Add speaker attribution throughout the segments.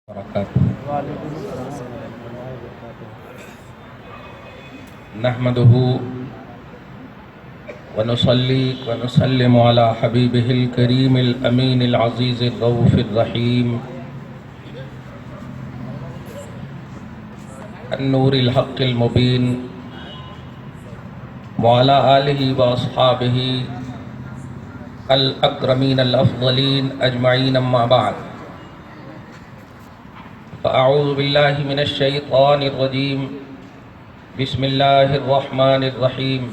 Speaker 1: نحمده ونصلي ونسلم على حبيبه الكريم الأمين العزيز الرؤوف الرحيم النور الحق المبين وعلى آله وأصحابه الأكرمين الأفضلين أجمعين أما بعد فأعوذ بالله من الشيطان الرجيم بسم الله الرحمن الرحيم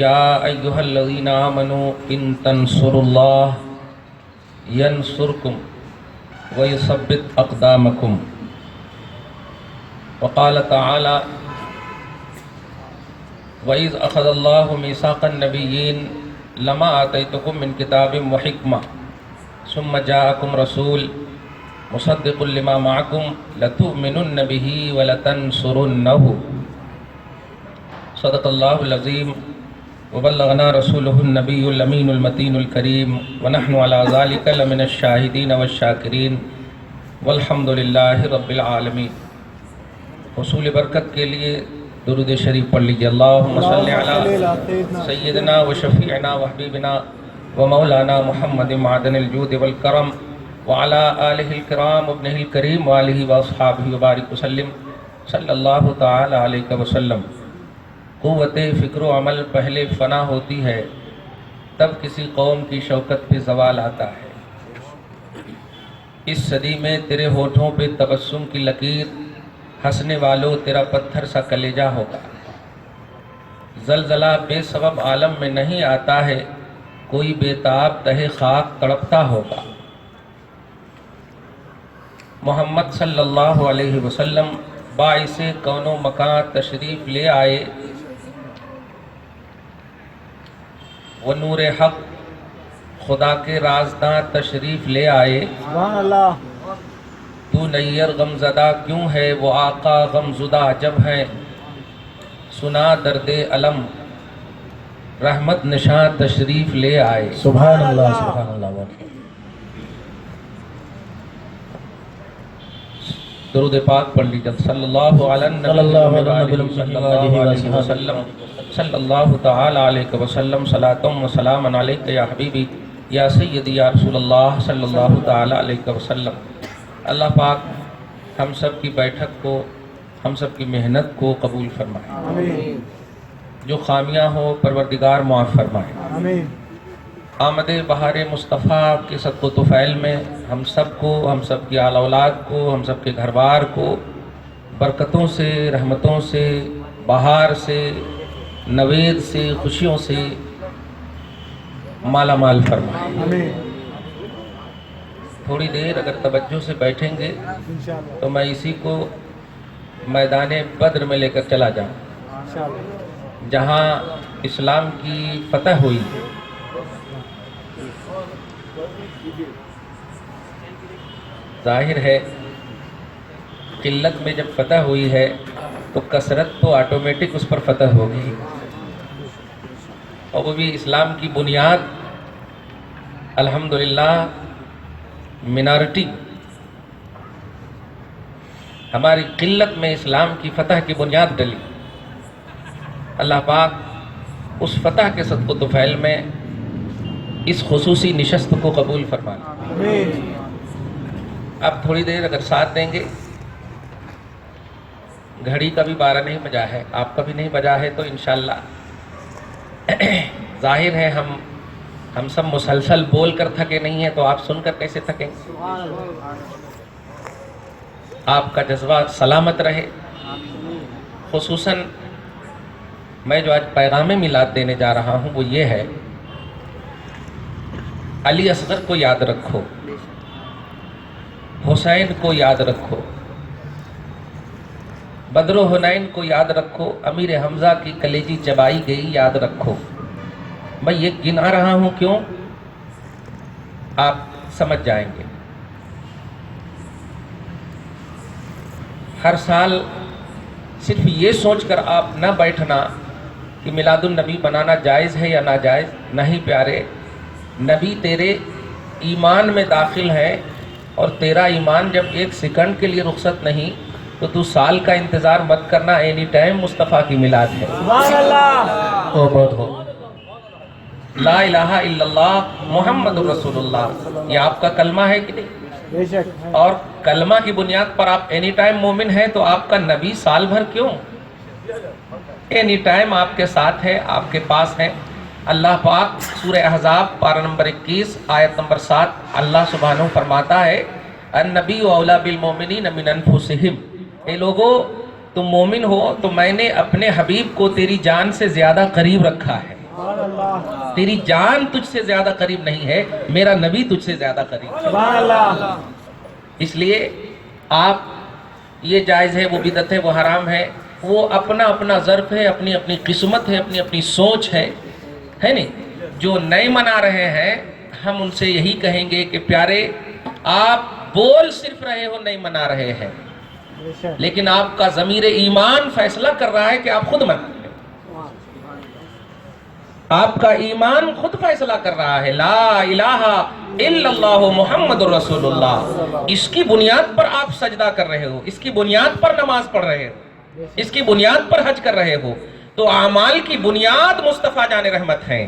Speaker 1: يا أيها الذين آمنوا إن تنصروا الله ينصركم ويثبت أقدامكم وقال تعالى وإذ أخذ الله ميثاق النبيين لما آتيتكم من كتاب وحكمة ثم جاءكم رسول مصدق لما معكم لتؤمنن به ولتنصرنه صدق الله العظيم وبلغنا رسوله النبي الأمين المتين الكريم ونحن على ذلك لمن الشاهدين والشاكرين والحمد لله رب العالمين۔ حصول برکت کے لیے درود شریف پڑھ لیجیے۔ اللہم صلی علی سیدنا و شفیعنا و حبیبنا و مولانا محمد معدن الجود والکرم وعلى آلہ الکرام ابنہ الکریم وآلہ واصحابہ وبارک وسلم صلی اللہ تعالی علیہ وسلم۔ قوت فکر و عمل پہلے فنا ہوتی ہے، تب کسی قوم کی شوکت پہ زوال آتا ہے۔ اس صدی میں تیرے ہونٹوں پہ تبسم کی لکیر، ہنسنے والوں تیرا پتھر سا کلیجہ ہوگا۔ زلزلہ بے سبب عالم میں نہیں آتا ہے، کوئی بےتاب تہ خاک تڑپتا ہوگا۔ محمد صلی اللہ علیہ وسلم باعث کون و مکان تشریف لے آئے، وہ نور حق خدا کے رازداں تشریف لے آئے۔
Speaker 2: سبحان اللہ۔
Speaker 1: تو نیر غم زدہ کیوں ہے، وہ آقا غم زدہ جب ہے، سنا درد علم رحمت نشاں تشریف لے آئے۔
Speaker 2: سبحان اللہ سبحان اللہ۔
Speaker 1: درود پاک پڑھ لیجیے۔ صلی اللہ علیہ وسلم صلی اللہ تعالی علیہ وسلم صلاۃ و سلام علیک یا حبیبی یا سیدی یا رسول اللہ صلی اللہ تعالی علیہ وسلم۔ اللہ پاک ہم سب کی بیٹھک کو، ہم سب کی محنت کو قبول فرمائے،
Speaker 2: آمین
Speaker 1: جو خامیاں ہو پروردگار معاف فرمائے۔
Speaker 2: آمین۔
Speaker 1: آمد بہار مصطفیٰ کے صدق و طفیل میں ہم سب کو، ہم سب کی آل اولاد کو، ہم سب کے گھر بار کو برکتوں سے، رحمتوں سے، بہار سے، نوید سے، خوشیوں سے مالا مال فرمائے۔
Speaker 2: آمین
Speaker 1: تھوڑی دیر اگر توجہ سے بیٹھیں گے
Speaker 2: انشاءاللہ
Speaker 1: تو میں اسی کو میدان بدر میں لے کر چلا جاؤں،
Speaker 2: انشاءاللہ۔
Speaker 1: جہاں اسلام کی فتح ہوئی۔ ظاہر ہے قلت میں جب فتح ہوئی ہے تو کثرت تو آٹومیٹک اس پر فتح ہوگی، اور وہ بھی اسلام کی بنیاد الحمدللہ منارٹی، ہماری قلت میں اسلام کی فتح کی بنیاد ڈلی۔ اللہ پاک اس فتح کے صدق و طفیل میں اس خصوصی نشست کو قبول فرمائے۔
Speaker 2: آمین۔
Speaker 1: اب تھوڑی دیر اگر ساتھ دیں گے، گھڑی کا بھی 12 نہیں بجا ہے، آپ کا بھی نہیں بجا ہے، تو انشاءاللہ ظاہر ہے ہم سب مسلسل بول کر تھکے نہیں ہیں، تو آپ سن کر کیسے تھکیں گے؟ آپ کا جذبہ سلامت رہے۔ خصوصاً میں جو آج پیغام میلاد دینے جا رہا ہوں وہ یہ ہے، علی اصغر کو یاد رکھو، حسین کو یاد رکھو، بدر و حنین کو یاد رکھو، امیر حمزہ کی کلیجی چبائی گئی یاد رکھو۔ میں یہ گنا رہا ہوں کیوں، آپ سمجھ جائیں گے۔ ہر سال صرف یہ سوچ کر آپ نہ بیٹھنا کہ میلاد النبی بنانا جائز ہے یا ناجائز، نہیں پیارے، نبی تیرے ایمان میں داخل ہے، اور تیرا ایمان جب ایک سیکنڈ کے لیے رخصت نہیں تو سال کا انتظار مت کرنا، اینی ٹائم مصطفیٰ کی میلاد ہے۔
Speaker 2: سبحان اللہ،
Speaker 1: بہت ہو لا الہ الا اللہ محمد رسول اللہ، یہ آپ کا کلمہ ہے کہ نہیں؟
Speaker 2: بے شک ہے۔
Speaker 1: اور کلمہ کی بنیاد پر آپ اینی ٹائم مومن ہیں، تو آپ کا نبی سال بھر کیوں؟ اینی ٹائم آپ کے ساتھ ہے، آپ کے پاس ہے۔ اللہ پاک سورہ احزاب پارہ نمبر 21 آیت نمبر 7 اللہ سبحانہ فرماتا ہے النبی اولیٰ بالمؤمنین من انفسہم، اے لوگو تم مومن ہو تو میں نے اپنے حبیب کو تیری جان سے زیادہ قریب رکھا ہے۔
Speaker 2: سبحان اللہ،
Speaker 1: تیری جان تجھ سے زیادہ قریب نہیں ہے، میرا نبی تجھ سے زیادہ قریب ہے۔
Speaker 2: سبحان اللہ،
Speaker 1: اس لیے آپ یہ جائز ہے، وہ بدعت ہے، وہ حرام ہے، وہ اپنا اپنا ظرف ہے، اپنی اپنی قسمت ہے، اپنی اپنی سوچ ہے نہیں؟ جو نئے منا رہے ہیں ہم ان سے یہی کہیں گے کہ پیارے آپ بول صرف رہے ہو، نہیں منا رہے ہیں،
Speaker 2: بے شک،
Speaker 1: لیکن آپ کا ضمیر ایمان فیصلہ کر رہا ہے کہ آپ خود منائیں۔ آپ کا ایمان خود فیصلہ کر رہا ہے لا الہ الا اللہ محمد رسول اللہ، اس کی بنیاد پر آپ سجدہ کر رہے ہو، اس کی بنیاد پر نماز پڑھ رہے ہو، اس کی بنیاد پر حج کر رہے ہو، تو اعمال کی بنیاد مصطفیٰ جان رحمت ہے،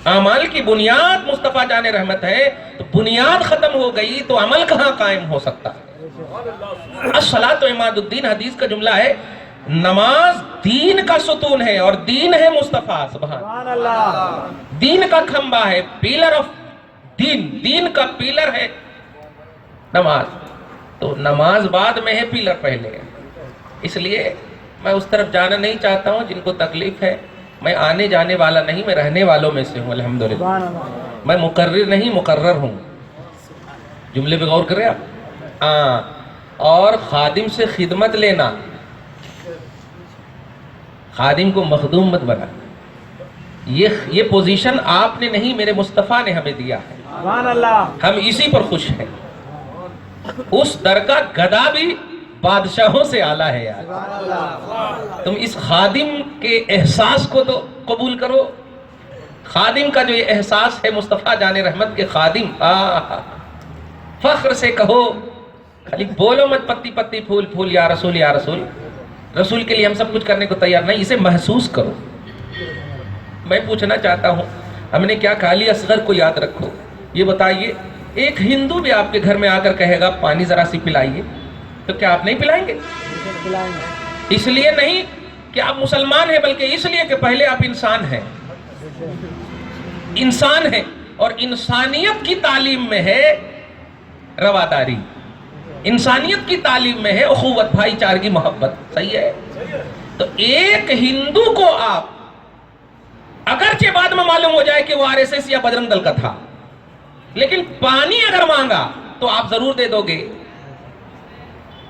Speaker 1: اعمال کی بنیاد مصطفیٰ جان رحمت ہے، تو بنیاد ختم ہو گئی تو عمل کہاں قائم ہو سکتا ہے؟ الصلاۃ عماد الدین، حدیث کا جملہ ہے، نماز دین کا ستون ہے اور دین ہے مصطفیٰ،
Speaker 2: سبحان اللہ،
Speaker 1: دین کا کھمبا ہے، پیلر آف دین، دین کا پیلر ہے نماز، تو نماز بعد میں ہے، پیلر پہلے ہے۔ اس لیے میں اس طرف جانا نہیں چاہتا ہوں جن کو تکلیف ہے، میں آنے جانے والا نہیں، میں رہنے والوں میں سے ہوں الحمدللہ،
Speaker 2: سبحان اللہ،
Speaker 1: میں مقرر نہیں مقرر ہوں، جملے پہ غور کر رہے آپ؟ ہاں، اور خادم سے خدمت لینا، خادم کو مخدوم مت بنا، یہ پوزیشن آپ نے نہیں، میرے مصطفیٰ نے ہمیں دیا ہے،
Speaker 2: سبحان اللہ،
Speaker 1: ہم اسی پر خوش ہیں۔ اس در کا گدا بھی بادشاہوں سے اعلیٰ ہے یار،
Speaker 2: سبحان اللہ،
Speaker 1: تم اس خادم کے احساس کو تو قبول کرو۔ خادم کا جو یہ احساس ہے، مصطفیٰ جان رحمت کے خادم، فخر سے کہو، خالی بولو مت پتی پتی پھول پھول یا رسول یا رسول، رسول کے لیے ہم سب کچھ کرنے کو تیار نہیں، اسے محسوس کرو۔ میں پوچھنا چاہتا ہوں، ہم نے کیا کہا؟ علی اصغر کو یاد رکھو، یہ بتائیے ایک ہندو بھی آپ کے گھر میں آ کر کہے گا پانی ذرا سی پلائیے، تو کیا آپ نہیں پلائیں گے؟
Speaker 2: پلائیں گے،
Speaker 1: اس لیے نہیں کہ آپ مسلمان ہیں، بلکہ اس لیے کہ پہلے آپ انسان ہیں، انسان ہیں، اور انسانیت کی تعلیم میں ہے رواداری، انسانیت کی تعلیم میں ہے اخوت، بھائی چارگی، محبت، صحیح ہے؟ تو ایک ہندو کو آپ اگرچہ بعد میں معلوم ہو جائے کہ وہ RSS یا بجرنگ دل کا تھا، لیکن پانی اگر مانگا تو آپ ضرور دے دو گے،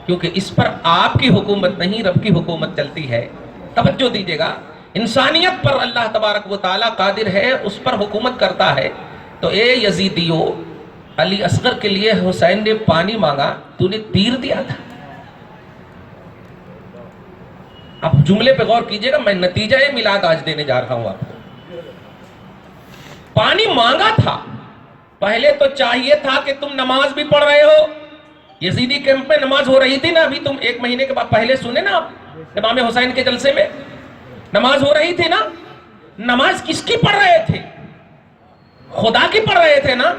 Speaker 1: کیونکہ اس پر آپ کی حکومت نہیں، رب کی حکومت چلتی ہے۔ توجہ دیجیے گا، انسانیت پر اللہ تبارک و تعالیٰ قادر ہے، اس پر حکومت کرتا ہے۔ تو اے یزیدیو، علی اصغر کے لیے حسین نے پانی مانگا، تو نے تیر دیا تھا۔ اب جملے پہ غور کیجئے گا، میں نتیجہ میلاد آج دینے جا رہا ہوں آپ کو۔ پانی مانگا تھا، پہلے تو چاہیے تھا کہ تم نماز بھی پڑھ رہے ہو، یزیدی کیمپ میں نماز ہو رہی تھی نا، ابھی تم 1 مہینے کے بعد پہلے سنے نا آپ امام حسین کے جلسے میں نماز ہو رہی تھی نا، نماز کس کی پڑھ رہے تھے؟ خدا کی پڑھ رہے تھے نا،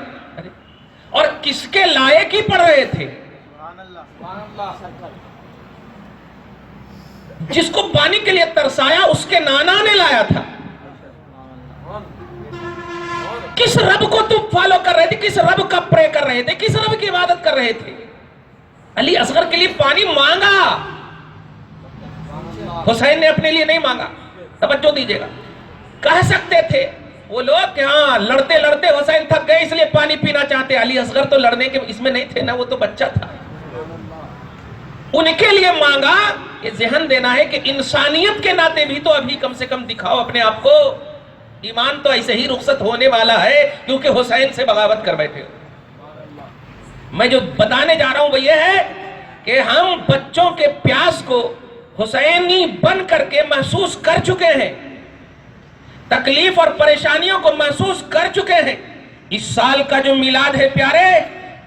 Speaker 1: اور کس کے لائق ہی پڑھ رہے تھے؟ جس کو پانی کے لیے ترسایا اس کے نانا نے لایا تھا۔ کس رب کو تم فالو کر رہے تھے؟ کس رب کا پرے کر رہے تھے؟ کس رب کی عبادت کر رہے تھے؟ علی اصغر کے لیے پانی مانگا، حسین نے اپنے لیے نہیں مانگا۔ توجہ دیجیے گا، کہہ سکتے تھے وہ لوگ کہ ہاں لڑتے لڑتے حسین تھک گئے اس لیے پانی پینا چاہتے، علی اصغر تو لڑنے کے اس میں نہیں تھے نا، وہ تو بچہ تھا، ان کے لیے مانگا۔ یہ ذہن دینا ہے کہ انسانیت کے ناطے بھی تو ابھی کم سے کم دکھاؤ اپنے آپ کو، ایمان تو ایسے ہی رخصت ہونے والا ہے کیونکہ حسین سے بغاوت کر بیٹھے ہو۔ میں جو بتانے جا رہا ہوں وہ یہ ہے کہ ہم بچوں کے پیاس کو حسینی بن کر کے محسوس کر چکے ہیں، تکلیف اور پریشانیوں کو محسوس کر چکے ہیں۔ اس سال کا جو میلاد ہے پیارے،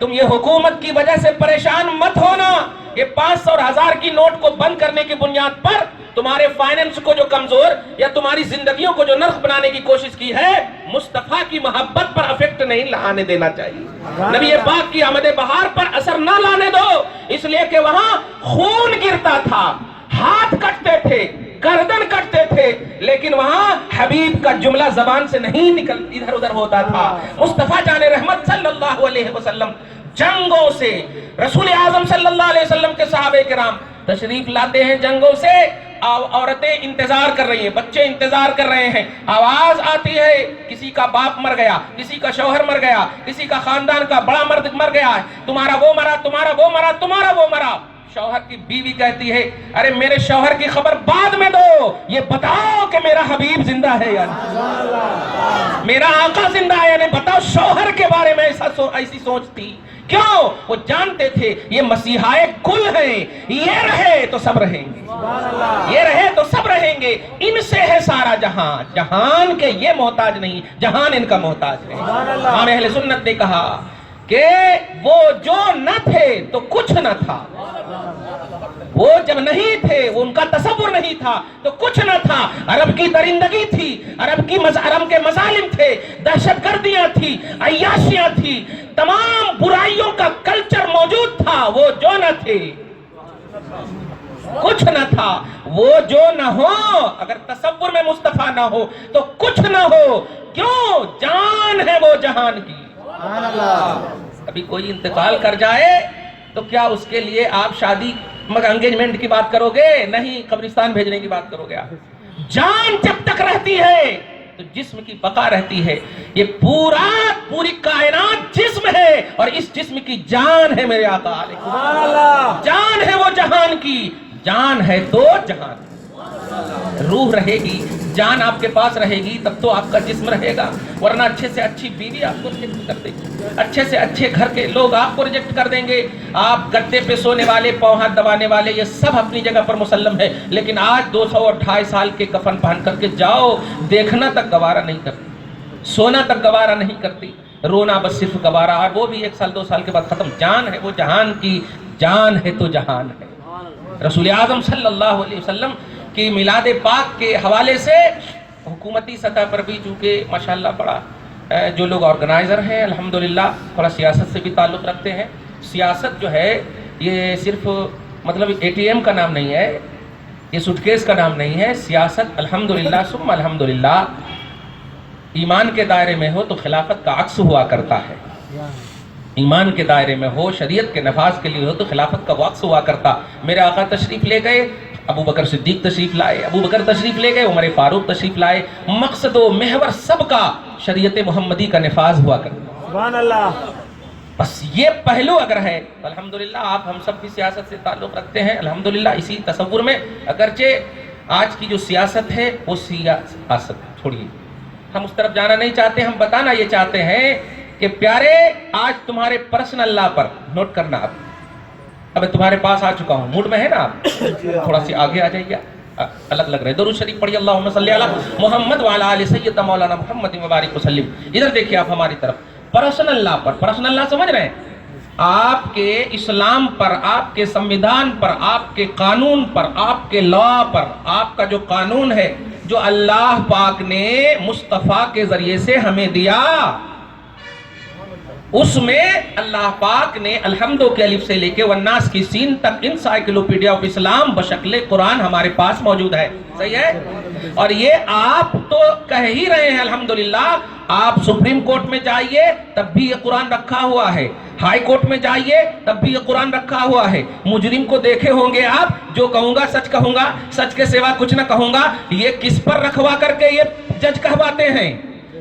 Speaker 1: تم یہ حکومت کی وجہ سے پریشان مت ہونا. یہ 500 اور 1000 کی نوٹ کو بند کرنے کی بنیاد پر تمہارے فائننس کو جو کمزور یا تمہاری زندگیوں کو جو نرخ بنانے کی کوشش کی ہے, مصطفیٰ کی محبت پر افیکٹ نہیں لانے دینا چاہیے. نبی پاک کی آمد بہار پر اثر نہ لانے دو, اس لیے کہ وہاں خون گرتا تھا, ہاتھ کٹتے تھے, گردن کٹتے تھے, لیکن وہاں حبیب کا جملہ زبان سے نہیں نکل ادھر ادھر ہوتا تھا. مصطفیٰ جان رحمت صلی اللہ علیہ وسلم جنگوں سے, رسول اعظم صلی اللہ علیہ وسلم کے صحابہ کرام تشریف لاتے ہیں جنگوں سے, عورتیں انتظار کر رہی ہیں, بچے انتظار کر رہے ہیں, آواز آتی ہے کسی کا باپ مر گیا, کسی کا شوہر مر گیا, کسی کا خاندان کا بڑا مرد مر گیا ہے, تمہارا وہ مرا, تمہارا وہ مرا, تمہارا وہ مرا. شوہر کی بیوی کہتی ہے ارے میرے شوہر کی خبر بعد میں دو, یہ بتاؤ کہ میرا حبیب زندہ ہے یا نہیں, میرا آقا زندہ ہے یا نہیں, بتاؤ شوہر کے بارے میں ایسی سوچ تھی. کیوں؟ وہ جانتے تھے یہ مسیحائے کل ہیں, یہ رہے تو سب رہیں گے, یہ رہے تو سب رہیں گے, ان سے ہے سارا جہاں, جہان کے یہ محتاج نہیں, جہان ان کا محتاج ہے. امام اہل سنت نے کہا کہ وہ جو نہ تھے تو کچھ نہ تھا, وہ جب نہیں تھے, وہ ان کا تصور نہیں تھا تو کچھ نہ تھا. عرب کی درندگی تھی, عرب کے مظالم تھے, دہشت گردیاں تھی, عیاشیاں تھی, تمام برائیوں کا کلچر موجود تھا. وہ جو نہ تھے کچھ نہ تھا, وہ جو نہ ہو, اگر تصور میں مصطفیٰ نہ ہو تو کچھ نہ ہو. کیوں؟ جان ہے وہ جہان کی. ابھی کوئی انتقال کر جائے تو کیا اس کے لیے آپ شادی مگر انگیجمنٹ کی بات کرو گے؟ نہیں, قبرستان بھیجنے کی بات کرو گے آپ. جان جب تک رہتی ہے تو جسم کی بقا رہتی ہے. یہ پوری کائنات جسم ہے اور اس جسم کی جان ہے میرے آقا علیہ, جان ہے وہ جہان کی. جان ہے تو جہان, روح رہے گی, جان آپ کے پاس رہے گی تب تو آپ کا جسم رہے گا, ورنہ اچھے سے اچھی بیوی آپ کو ریجیکٹ کر دے گی, اچھے سے اچھے گھر کے لوگ آپ کو ریجیکٹ کر دیں گے. آپ گدے پہ سونے والے, پاؤں ہاتھ دبانے والے, یہ سب اپنی جگہ پر مسلم ہے, لیکن آج 200 اور 250 سال کے کفن پہن کر کے جاؤ, دیکھنا تک گوارا نہیں کرتی, سونا تک گوارا نہیں کرتی, رونا بس صرف گوارا, اور وہ بھی 1 سال 2 سال کے بعد ختم. جان ہے وہ جہان کی, جان ہے تو جہان ہے. رسول اعظم صلی اللہ علیہ وسلم کی میلاد پاک کے حوالے سے حکومتی سطح پر بھی چونکہ ماشاءاللہ بڑا جو لوگ آرگنائزر ہیں الحمدللہ تھوڑا سیاست سے بھی تعلق رکھتے ہیں. سیاست جو ہے یہ صرف مطلب ATM کا نام نہیں ہے, یہ سوٹکیس کا نام نہیں ہے. سیاست الحمدللہ ثم الحمدللہ ایمان کے دائرے میں ہو تو خلافت کا عکس ہوا کرتا ہے. ایمان کے دائرے میں ہو, شریعت کے نفاذ کے لیے ہو تو خلافت کا وہ عکس ہوا کرتا. میرے آقا تشریف لے گئے, ابو بکر صدیق تشریف لائے, ابو بکر تشریف لے گئے, عمر فاروق تشریف لائے. مقصد و محور سب کا شریعت محمدی کا نفاذ ہوا کرتا.
Speaker 2: سبحان اللہ.
Speaker 1: بس یہ پہلو اگر ہے تو الحمدللہ آپ ہم سب بھی سیاست سے تعلق رکھتے ہیں الحمدللہ اسی تصور میں. اگرچہ آج کی جو سیاست ہے وہ سیاست چھوڑیے, ہم اس طرف جانا نہیں چاہتے, ہم بتانا یہ چاہتے ہیں کہ پیارے آج تمہارے پرسنل لا پر نوٹ کرنا. اب تمہارے پاس آ چکا ہوں, موڈ میں ہے نا آپ, تھوڑا سی آگے آ جائیے, الگ لگ رہے. درود شریف پڑھیے, اللہم صلی علی محمد وعلی آل سیدنا مولانا محمد مبارک وسلم. ادھر دیکھیے آپ ہماری طرف, پرسنل لا پر. پرسنل لا سمجھ رہے ہیں؟ آپ کے اسلام پر, آپ کے سمویدھان پر, آپ کے قانون پر, آپ کے لا پر, آپ کا جو قانون ہے جو اللہ پاک نے مصطفیٰ کے ذریعے سے ہمیں دیا, اس میں اللہ پاک نے الحمدو کے الف سے لے کے والناس کی سین تک انسائکلوپیڈیا آف اسلام بشکل قرآن ہمارے پاس موجود ہے. صحیح ہے؟ اور یہ آپ تو کہہ ہی رہے ہیں الحمدللہ, آپ سپریم کورٹ میں جائیے تب بھی یہ قرآن رکھا ہوا ہے, ہائی کورٹ میں جائیے تب بھی یہ قرآن رکھا ہوا ہے. مجرم کو دیکھے ہوں گے آپ, جو کہوں گا سچ کہوں گا, سچ کے سوا کچھ نہ کہوں گا. یہ کس پر رکھوا کر کے یہ جج کہواتے ہیں,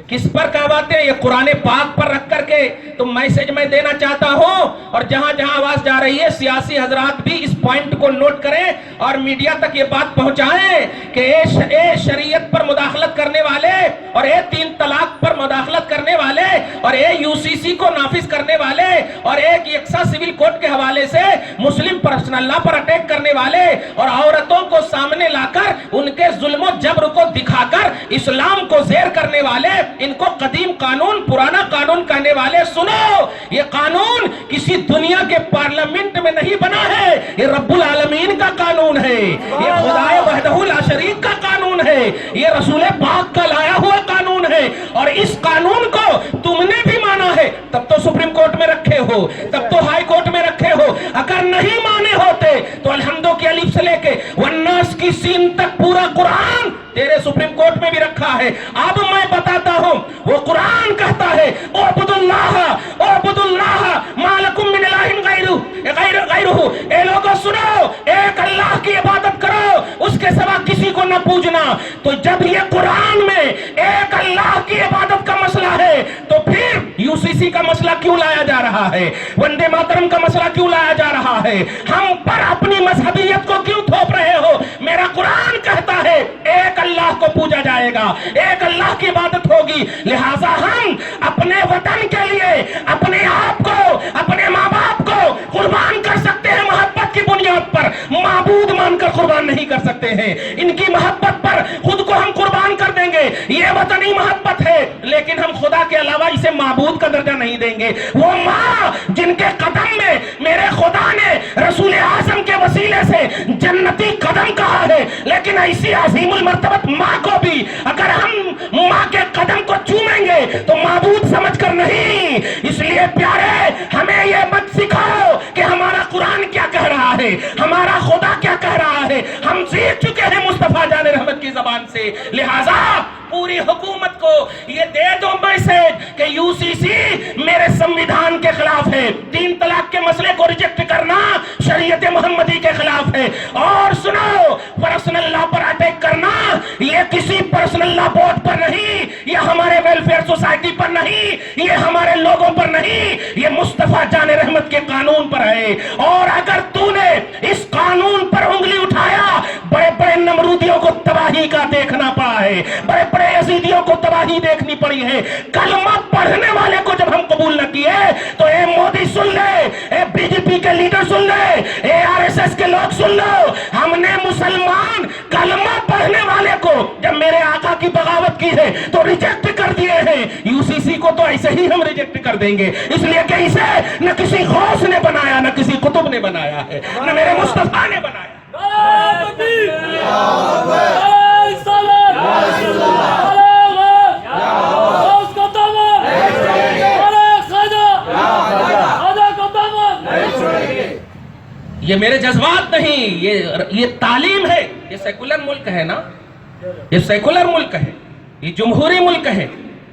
Speaker 1: کس پر کہواتے ہیں؟ یہ قرآن پاک پر رکھ کر کے. تو میسج میں دینا چاہتا ہوں, اور جہاں جہاں آواز جا رہی ہے سیاسی حضرات بھی اس پوائنٹ کو نوٹ کریں اور میڈیا تک یہ بات پہنچائیں کہ اے شریعت پر مداخلت کرنے والے, اور اے 3 طلاق پر مداخلت کرنے والے, اور اے UCC کو نافذ کرنے والے, اور ایک یکساں سول کوڈ کے حوالے سے مسلم پر اللہ پر اٹیک کرنے والے اور عورتوں کو سامنے لا کر ان کے ظلم و جبر کو دکھا کر اسلام کو زیر کرنے والے، ان کو قدیم قانون پرانا قانون کہنے والے، سنو، یہ قانون کسی دنیا کے پارلیمنٹ میں نہیں بنا ہے، یہ رب العالمین کا قانون ہے، یہ خدائے وحدہ لا شریک کا قانون ہے، یہ رسول پاک کا لایا ہوا قانون ہے، اور اس قانون کو تم نے بھی مانا ہے، تب تو سپریم کورٹ میں رکھے ہو، تب تو ہائی کورٹ میں رکھے ہو، اگر نہیں مانے ہوتے تو الحمدو کی الف سے لے کے والناس کی سین تک پورا قرآن تیرے سپریم کورٹ میں بھی رکھا ہے۔ اب میں بتاتا ہوں، وہ قرآن کہتا ہے اعبدوا اللہ ما لکم من الہ غیرہ، اے لوگوں سنو، ایک اللہ کی عبادت کرو، اس کے سوا کسی کو نہ پوجنا۔ تو جب یہ قرآن میں ایک اللہ کی عبادت کا مسئلہ ہے تو پھر یو سی سی کا مسئلہ کیوں لایا جا رہا ہے؟ وندے ماترم کا مسئلہ کیوں لایا جا رہا ہے؟ ہم پر اپنی مذہبیت کو کیوں تھوپ رہے ہو؟ میرا قرآن کہتا ہے ایک اللہ کو پوجا جائے گا، ایک اللہ کی عبادت ہوگی، لہٰذا ہم اپنے وطن کے لیے اپنے آپ کو، اپنے ماں باپ کو قربان کر سکتے ہیں، محبت کی بنیاد پر، معبود مان کر قربان نہیں کر سکتے ہیں۔ ان کی محبت پر خود کو ہم قربان کر دیں گے، یہ وطنی محبت ہے، لیکن ہم خدا کے علاوہ اسے معبود کا درجہ نہیں دیں گے۔ وہ ماں جن کے قدم میں میرے خدا نے رسول اعظم کے وسیلے سے جنتی قدم کہا ہے، لیکن ایسی عظیم المرتبت ماں کو بھی اگر ہم ماں کے قدم کو چومیں گے تو معبود سمجھ کر نہیں۔ اس لیے پیارے، ہمیں یہ مت سکھاؤ کہ ہمارا قرآن کیا کہہ رہا ہے، ہمارا خدا کیا کہہ رہا ہے، ہم سیکھ چکے ہیں مصطفیٰ جان رحمت کی زبان سے، لہٰذا پوری حکومت کو یہ دے دو میسج کہ یو سی سی میرے سمویدھان کے خلاف ہے، 3 طلاق کے مسئلے کو ریجیکٹ کرنا شریعت محمدی کے خلاف ہے، اور سنو، پرسنل لا پر اٹیک کرنا یہ کسی پرسنل لا بورڈ پر نہیں، یہ ہمارے ویلفیئر سوسائٹی پر نہیں، یہ ہمارے لوگوں پر نہیں، یہ مصطفیٰ جان رحمت کے قانون پر ہے۔ اور اگر تو نے اس قانون پر انگلی اٹھایا، بڑے بڑے نمرودیوں کو تباہی کا دیکھنا پڑا ہے، بڑے بڑے یزیدیوں کو تباہی دیکھنی پڑی ہے۔ کلمہ پڑھنے والے کو جب ہم قبول نہ کیے تو اے مودی سن لے، اے بی جے پی کے لیڈر سن لے، اے آر ایس ایس کے لوگ سن لو، ہم نے مسلمان کلمہ پڑھنے والے کو جب میرے آقا کی بغاوت کی ہے تو ریجیکٹ کر دیے ہیں، یو سی سی کو تو ایسے ہی ہم ریجیکٹ کر دیں گے، اس لیے کہ اسے نہ کسی غوث نے بنایا، نہ کسی قطب نے بنایا ہے، نہ میرے مصطفیٰ نے بنایا۔ یہ میرے جذبات نہیں، یہ تعلیم ہے، یہ سیکولر ملک ہے نا، یہ سیکولر ملک ہے، یہ جمہوری ملک ہے،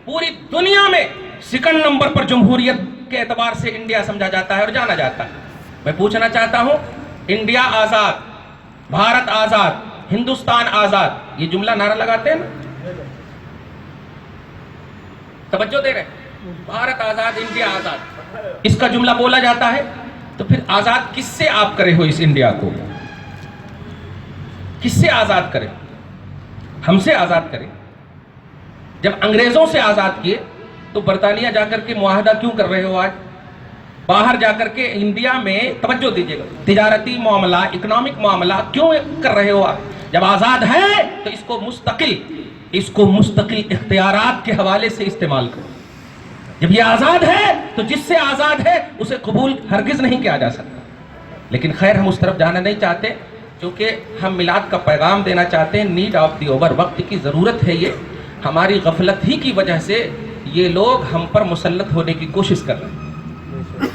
Speaker 1: پوری دنیا میں سیکنڈ نمبر پر جمہوریت کے اعتبار سے انڈیا سمجھا جاتا ہے اور جانا جاتا ہے۔ میں پوچھنا چاہتا ہوں، انڈیا آزاد، بھارت آزاد، ہندوستان آزاد، یہ جملہ نعرہ لگاتے ہیں نا، توجہ دے رہے ہیں، بھارت آزاد، انڈیا آزاد، اس کا جملہ بولا جاتا ہے، تو پھر آزاد کس سے آپ کرے ہو اس انڈیا کو؟ کس سے آزاد کرے؟ ہم سے آزاد کرے۔ جب انگریزوں سے آزاد کیے تو برطانیہ جا کر کے معاہدہ کیوں کر رہے ہو آج؟ باہر جا کر کے انڈیا میں توجہ دیجیے گا، تجارتی معاملہ، اکنامک معاملہ کیوں کر رہے ہو آپ؟ جب آزاد ہے تو اس کو مستقل اختیارات کے حوالے سے استعمال کرو۔ جب یہ آزاد ہے تو جس سے آزاد ہے اسے قبول ہرگز نہیں کیا جا سکتا۔ لیکن خیر، ہم اس طرف جانا نہیں چاہتے، کیونکہ ہم میلاد کا پیغام دینا چاہتے ہیں، نیڈ آف دی اوور، وقت کی ضرورت ہے۔ یہ ہماری غفلت ہی کی وجہ سے یہ لوگ ہم پر مسلط ہونے کی کوشش کر رہے ہیں۔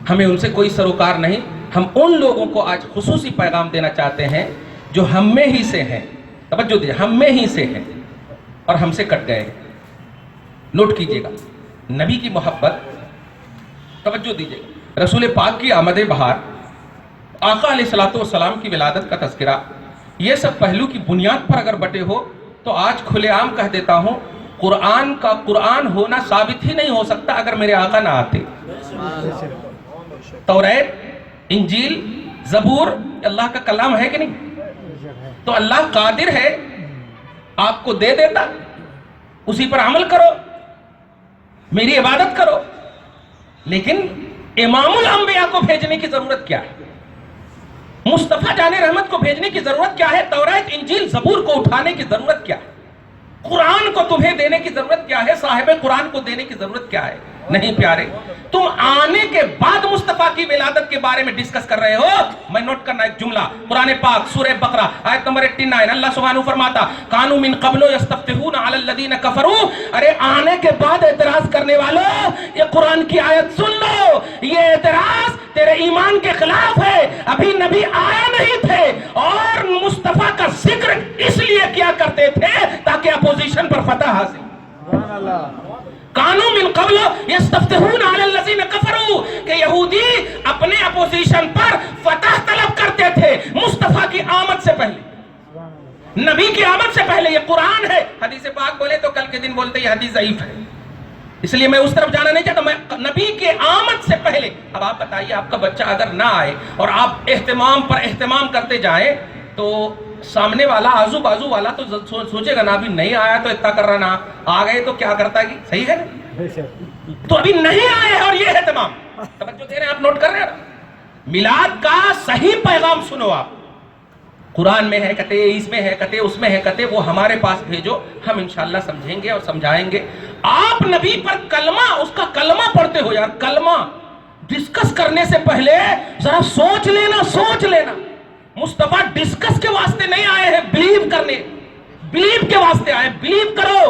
Speaker 1: ہمیں ان سے کوئی سروکار نہیں، ہم ان لوگوں کو آج خصوصی پیغام دینا چاہتے ہیں جو ہم میں ہی سے ہیں، توجہ دیجیے، ہم میں ہی سے ہیں اور ہم سے کٹ گئے ہیں۔ نوٹ کیجئے گا، نبی کی محبت، توجہ دیجئے گا، رسول پاک کی آمد بہار، آقا علیہ السلام کی ولادت کا تذکرہ، یہ سب پہلو کی بنیاد پر اگر بٹے ہو تو آج کھلے عام کہہ دیتا ہوں، قرآن کا قرآن ہونا ثابت ہی نہیں ہو سکتا اگر میرے آقا نہ آتے۔ توریت، انجیل، زبور اللہ کا کلام ہے کہ نہیں؟ تو اللہ قادر ہے، آپ کو دے دیتا، اسی پر عمل کرو، میری عبادت کرو، لیکن امام الانبیاء کو بھیجنے کی ضرورت کیا ہے؟ مصطفیٰ جان رحمت کو بھیجنے کی ضرورت کیا ہے؟ تورات انجیل زبور کو اٹھانے کی ضرورت کیا ہے؟ قرآن کو تمہیں دینے کی ضرورت کیا ہے؟ صاحب قرآن کو دینے کی ضرورت کیا ہے؟ نہیں پیارے، تم آنے کے بعد مصطفیٰ کی ولادت کے بارے میں ڈسکس کر رہے ہو۔ میں نوٹ کرنا ایک جملہ، قرآن پاک سورہ بقرہ آیت نمبر 89، اللہ سبحانہ فرماتا کانوا من قبل یستفتحون علی الذین کفروا، ارے آنے کے بعد اعتراض کرنے والوں یہ قرآن کی آیت سن لو، یہ اعتراض تیرے ایمان کے خلاف ہے۔ ابھی نبی آئے نہیں تھے اور مصطفیٰ کا ذکر اس لیے کیا کرتے تھے تاکہ اپوزیشن پر فتح حاصل۔
Speaker 2: سبحان اللہ۔
Speaker 1: کانوا من قبل یستفتحون علی الذین کفروا، کہ یہودی اپنے اپوزیشن پر فتح طلب کرتے تھے مصطفیٰ کی آمد سے پہلے، نبی کی آمد سے پہلے۔ یہ قرآن ہے، حدیث پاک بولے تو کل کے دن بولتے یہ حدیث ضعیف ہے، اس لیے میں اس طرف جانا نہیں چاہتا، میں نبی کے آمد سے پہلے۔ اب آپ بتائیے، آپ کا بچہ اگر نہ آئے اور آپ اہتمام پر اہتمام کرتے جائیں تو سامنے والا آزو بازو والا تو سوچے گا نا ابھی نہیں آیا تو اتنا کر رہا نا، آ گئے تو کیا کرتا ہے؟ صحیح ہے نا؟ تو ابھی نہیں آئے اور یہ اہتمام، توجہ دے رہے ہیں آپ، نوٹ کر رہے ہیں؟ میلاد کا صحیح پیغام سنو آپ، قرآن میں ہے کہتے، اس میں ہے کہتے، اس میں ہے کہتے، وہ ہمارے پاس بھیجو، ہم انشاءاللہ سمجھیں گے اور سمجھائیں گے۔ آپ نبی پر کلمہ، اس کا کلمہ پڑھتے ہو یار، کلمہ ڈسکس کرنے سے پہلے ذرا سوچ لینا، سوچ لینا۔ مصطفیٰ ڈسکس کے واسطے نہیں آئے ہیں، بلیو کرنے، بلیو کے واسطے آئے۔ بلیو کرو،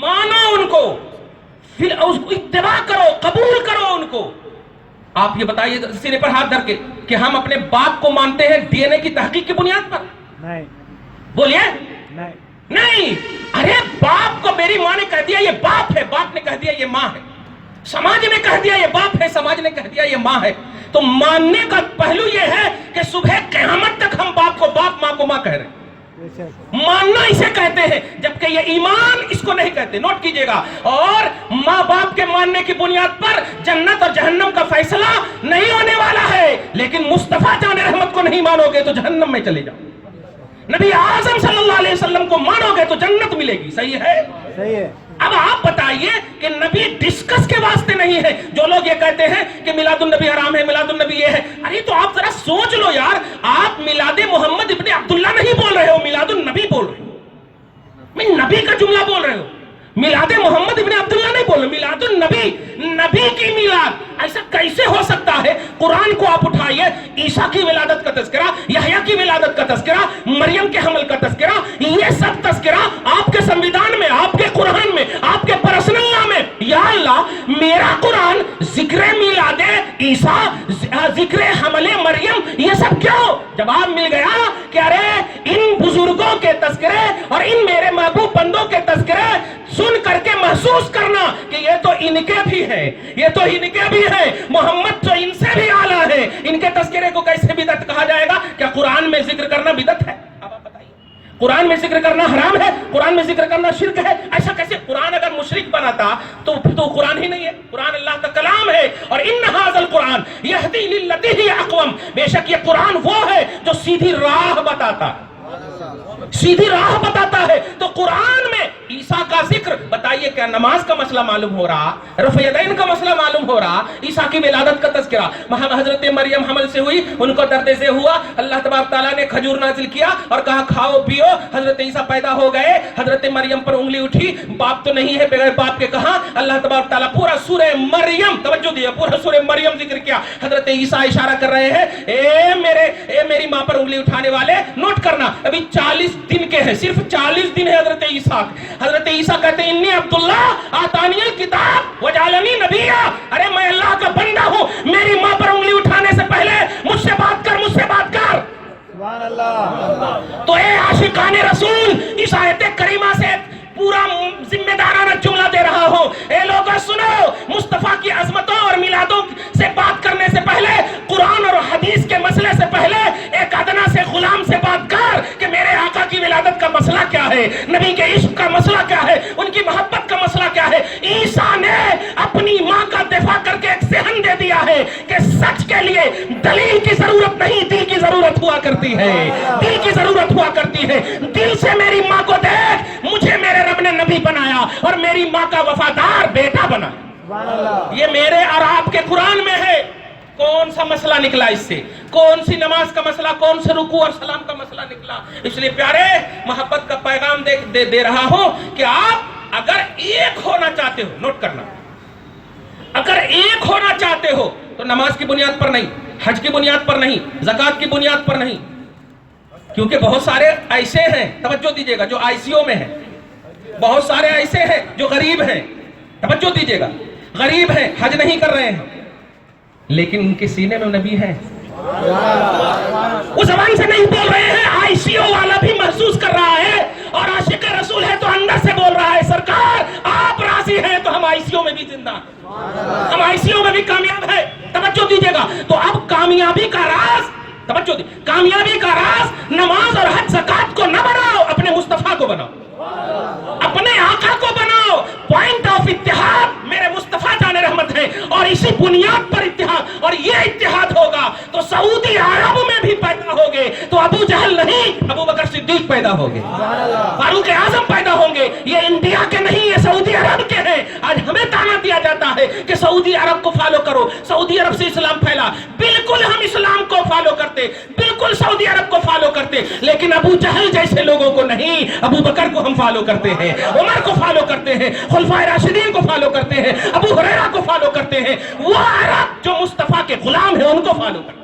Speaker 1: مانو ان کو، پھر اس کو اتباع کرو، قبول کرو ان کو۔ آپ یہ بتائیے سینے پر ہاتھ دھر کے کہ ہم اپنے باپ کو مانتے ہیں ڈی این اے کی تحقیق کی بنیاد پر؟
Speaker 2: نہیں۔
Speaker 1: بولیے
Speaker 2: نہیں۔
Speaker 1: نہیں۔ ارے باپ کو میری ماں نے کہہ دیا یہ باپ ہے، باپ نے کہہ دیا یہ ماں ہے، سماج نے کہہ دیا یہ باپ ہے، سماج نے کہہ دیا یہ ماں ہے۔ تو ماننے کا پہلو یہ ہے کہ صبح قیامت تک ہم باپ کو باپ، ماں کو ماں کہہ رہے ہیں۔ ماننا اسے کہتے ہیں، جبکہ یہ ایمان اس کو نہیں کہتے، نوٹ کیجئے گا۔ اور ماں باپ کے ماننے کی بنیاد پر جنت اور جہنم کا فیصلہ نہیں ہونے والا ہے، لیکن مصطفیٰ جان رحمت کو نہیں مانو گے تو جہنم میں چلے جاؤ، نبی اعظم صلی اللہ علیہ وسلم کو مانو گے تو جنت ملے گی۔ صحیح ہے؟
Speaker 2: صحیح ہے۔
Speaker 1: اب آپ بتائیے کہ نبی ڈسکس کے واسطے نہیں ہے۔ جو لوگ یہ کہتے ہیں کہ میلاد النبی حرام ہے، میلاد النبی یہ ہے، ارے تو آپ ذرا سوچ لو یار، آپ میلاد محمد ابن عبداللہ نہیں بول رہے ہو، میلاد النبی بول رہے ہو، میں نبی کا جملہ بول رہے ہو، میلاد محمد ابن عبداللہ نہیں بول رہے، میلاد النبی، نبی کی میلاد۔ ایسا کیسے ہو سکتا ہے؟ قرآن کو آپ اٹھائیے، عیسیٰ کی ولادت کا تذکرہ، یحییٰ کی ولادت کا تذکرہ، مریم کے حمل کا تذکرہ، یہ سب تذکرہ آپ کے سنویدھان میں، آپ کے قرآن میں، آپ کے پرسنل لا میں۔ یا اللہ، میرا قرآن ذکر میلاد عیسیٰ، ذکر حمل مریم، یہ سب کیوں؟ جواب مل گیا کہ ارے ان بزرگوں کے تذکرے اور ان میرے محبوب بندوں کے تذکرے سن کر کے محسوس کرنا کہ یہ تو ان کے بھی ہے، یہ تو ان کے بھی ہے، محمد جو ان سے بھی اعلیٰ ہے، ان کے تذکرے کو کیسے بدعت کہا جائے گا؟ کیا قرآن میں ذکر کرنا بدعت ہے؟ اب آپ بتائیے، قرآن میں ذکر کرنا حرام ہے، قرآن میں ذکر کرنا شرک ہے؟ ایسا کیسے؟ قرآن اگر مشرک بناتا تو قرآن ہی نہیں ہے، قرآن اللہ کا کلام ہے۔ اور ان ھذا القرآن یہدی للتی ہی اقوم، بے شک یہ قرآن وہ ہے جو سیدھی راہ بتاتا، سیدھی راہ بتاتا ہے۔ تو قرآن میں عیسیٰ کا ذکر، بتائیے کیا نماز کا مسئلہ معلوم ہو رہا، رفع یدین کا مسئلہ معلوم ہو رہا، عیسیٰ کی ولادت کا تذکرہ، حضرت مریم حمل سے ہوئی، ان کو درد سے ہوا، اللہ تبارک تعالیٰ نے کھجور نازل کیا اور کہا کھاؤ پیو، حضرت عیسیٰ پیدا ہو گئے، حضرت مریم پر انگلی اٹھی، باپ تو نہیں ہے، بغیر باپ کے کہا، اللہ تبارک تعالیٰ پورا سورہ مریم، توجہ دیا، پورا سورہ مریم ذکر کیا، حضرت عیسیٰ اشارہ کر رہے ہیں، اے میری ماں پر انگلی اٹھانے والے، نوٹ کرنا، ابھی 40 دن کے ہیں، صرف 40 دن ہے حضرت عیسیٰ۔ حضرت عیسیٰ کہتے ہیں انی عبداللہ آتانی الکتاب وجعلنی نبیہ، ارے میں اللہ کا بندہ ہوں، میری ماں پر انگلی اٹھانے سے پہلے مجھ سے بات کر، مجھ سے بات کر۔
Speaker 2: سبحان اللہ۔
Speaker 1: تو اے عاشقان رسول، اس آیت کریمہ سے پورا ذمہ دارانہ جملہ دے رہا ہوں، اے لوگوں سنو، مصطفیٰ کی عظمتوں اور میلادوں سے بات کرنے سے پہلے، قرآن اور حدیث کے مسئلے سے پہلے ایک ادنا سے غلام سے بات کر کہ میرے آقا کی ولادت کا مسئلہ کیا ہے، نبی کے عشق کا مسئلہ کیا ہے، ان کی محبت کا مسئلہ کیا ہے۔ عیسیٰ نے اپنی ماں کا دفاع کر کے ایک ذہن دے دیا ہے کہ سچ کے لیے دلیل کی ضرورت نہیں، دل کی ضرورت ہوا کرتی ہے، دل کی ضرورت ہوا کرتی ہے۔ دل سے میری ماں کو دیکھ، مجھے میرے رب نے نبی بنایا اور میری ماں کا وفادار بیٹا بنا، یہ میرے اور آپ کے قرآن میں ہے۔ کون سا مسئلہ نکلا اس سے؟ کون سی نماز کا مسئلہ، کون سے رکوع اور سلام کا مسئلہ نکلا؟ اس لیے پیارے محبت کا پیغام دے رہا ہوں کہ آپ اگر ایک ہونا چاہتے ہو، نوٹ کرنا، اگر ایک ہونا چاہتے ہو تو نماز کی بنیاد پر نہیں، حج کی بنیاد پر نہیں، زکوٰۃ کی بنیاد پر نہیں، کیونکہ بہت سارے ایسے ہیں، توجہ دیجیے گا، جو آئی سی او میں ہیں، بہت سارے ایسے ہیں جو غریب ہیں، توجہ دیجیے گا، غریب ہیں، حج نہیں کر رہے ہیں، لیکن ان کے سینے میں نبی ہے، وہ زبان سے نہیں بول رہے ہیں، آئی سی او والا بھی محسوس کر رہا ہے، اور عاشق رسول ہے تو اندر سے بول رہا ہے سرکار آپ راضی ہیں تو ہم آئی سی او میں بھی زندہ، ہم آئی سی او میں بھی کامیاب ہیں۔ توجہ دیجیے گا، تو اب کامیابی کا راز، توجہ دیجیے، کامیابی کا راز نماز اور حج زکوٰۃ کو نہ بناؤ، اپنے مصطفیٰ کو بناؤ، اپنے آقا کو بناؤ۔ پوائنٹ آف اتحاد میرے مصطفیٰ جان رحمت ہے، اور اسی بنیاد پر اتحاد، اور یہ اتحاد ہوگا تو سعودی عرب میں بھی پیدا ہوگے تو ابو جہل نہیں، ابو بکر صدیق پیدا ہوگے، فاروق اعظم پیدا ہوں گے۔ یہ انڈیا کے نہیں، یہ سعودی عرب کے ہیں۔ آج ہمیں تانا دیا جاتا ہے کہ سعودی عرب کو فالو کرو، سعودی عرب سے اسلام پھیلا، بالکل ہم اسلام کو فالو کرتے، بالکل سعودی عرب کو فالو کرتے، لیکن ابو جہل جیسے لوگوں کو نہیں، ابو بکر کو ہم فالو کرتے ہیں، عمر کو فالو کرتے ہیں، خلفائے راشدین کو فالو کرتے ہیں، ابو ہریرہ کو فالو کرتے ہیں، وہ عرب جو مصطفیٰ کے غلام ہیں ان کو فالو کرتے ہیں۔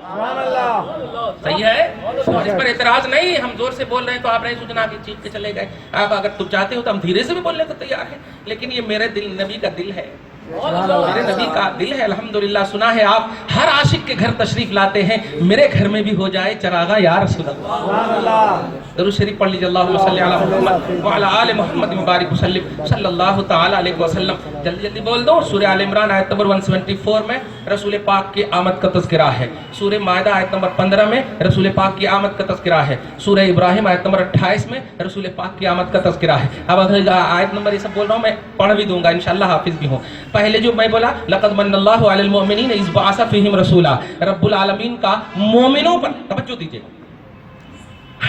Speaker 1: صحیح ہے، اور اس پر اعتراض نہیں، ہم زور سے بول رہے ہیں تو آپ نہیں سوچنا کہ چیخ کے چلے گئے، آپ اگر تم چاہتے ہو تو ہم دھیرے سے بھی بولنے کو تیار ہیں، لیکن یہ میرے دل، نبی کا دل ہے، میرے نبی کا دل ہے۔ الحمدللہ سنا ہے آپ ہر عاشق کے گھر تشریف لاتے ہیں، میرے گھر میں بھی ہو جائے چراغا یا رسول اللہ۔ درود شریف پڑھ لیجیے، اللہم صلی علی محمد وعلی آل محمد مبارک وسلم صلی اللہ تعالی علیہ وسلم۔ جلدی جلدی بول دو، سورہ آل عمران آیت نمبر 174 میں رسول پاک کی آمد کا تذکرہ ہے، سورہ مائدہ آیت نمبر 15 میں رسول پاک کی آمد کا تذکرہ ہے، سورہ ابراہیم آیت نمبر 28 میں رسول پاک کی آمد کا تذکرہ ہے۔ اب آیت نمبر یہ سب بول رہا ہوں، میں پڑھ بھی دوں گا انشاءاللہ، حافظ بھی ہوں۔ پہلے جو میں بولا لقد من اللہ علی المؤمنین اذ بعث فیہم رسولا، رب العالمین کا مومنوں پر، توجہ دیجیے،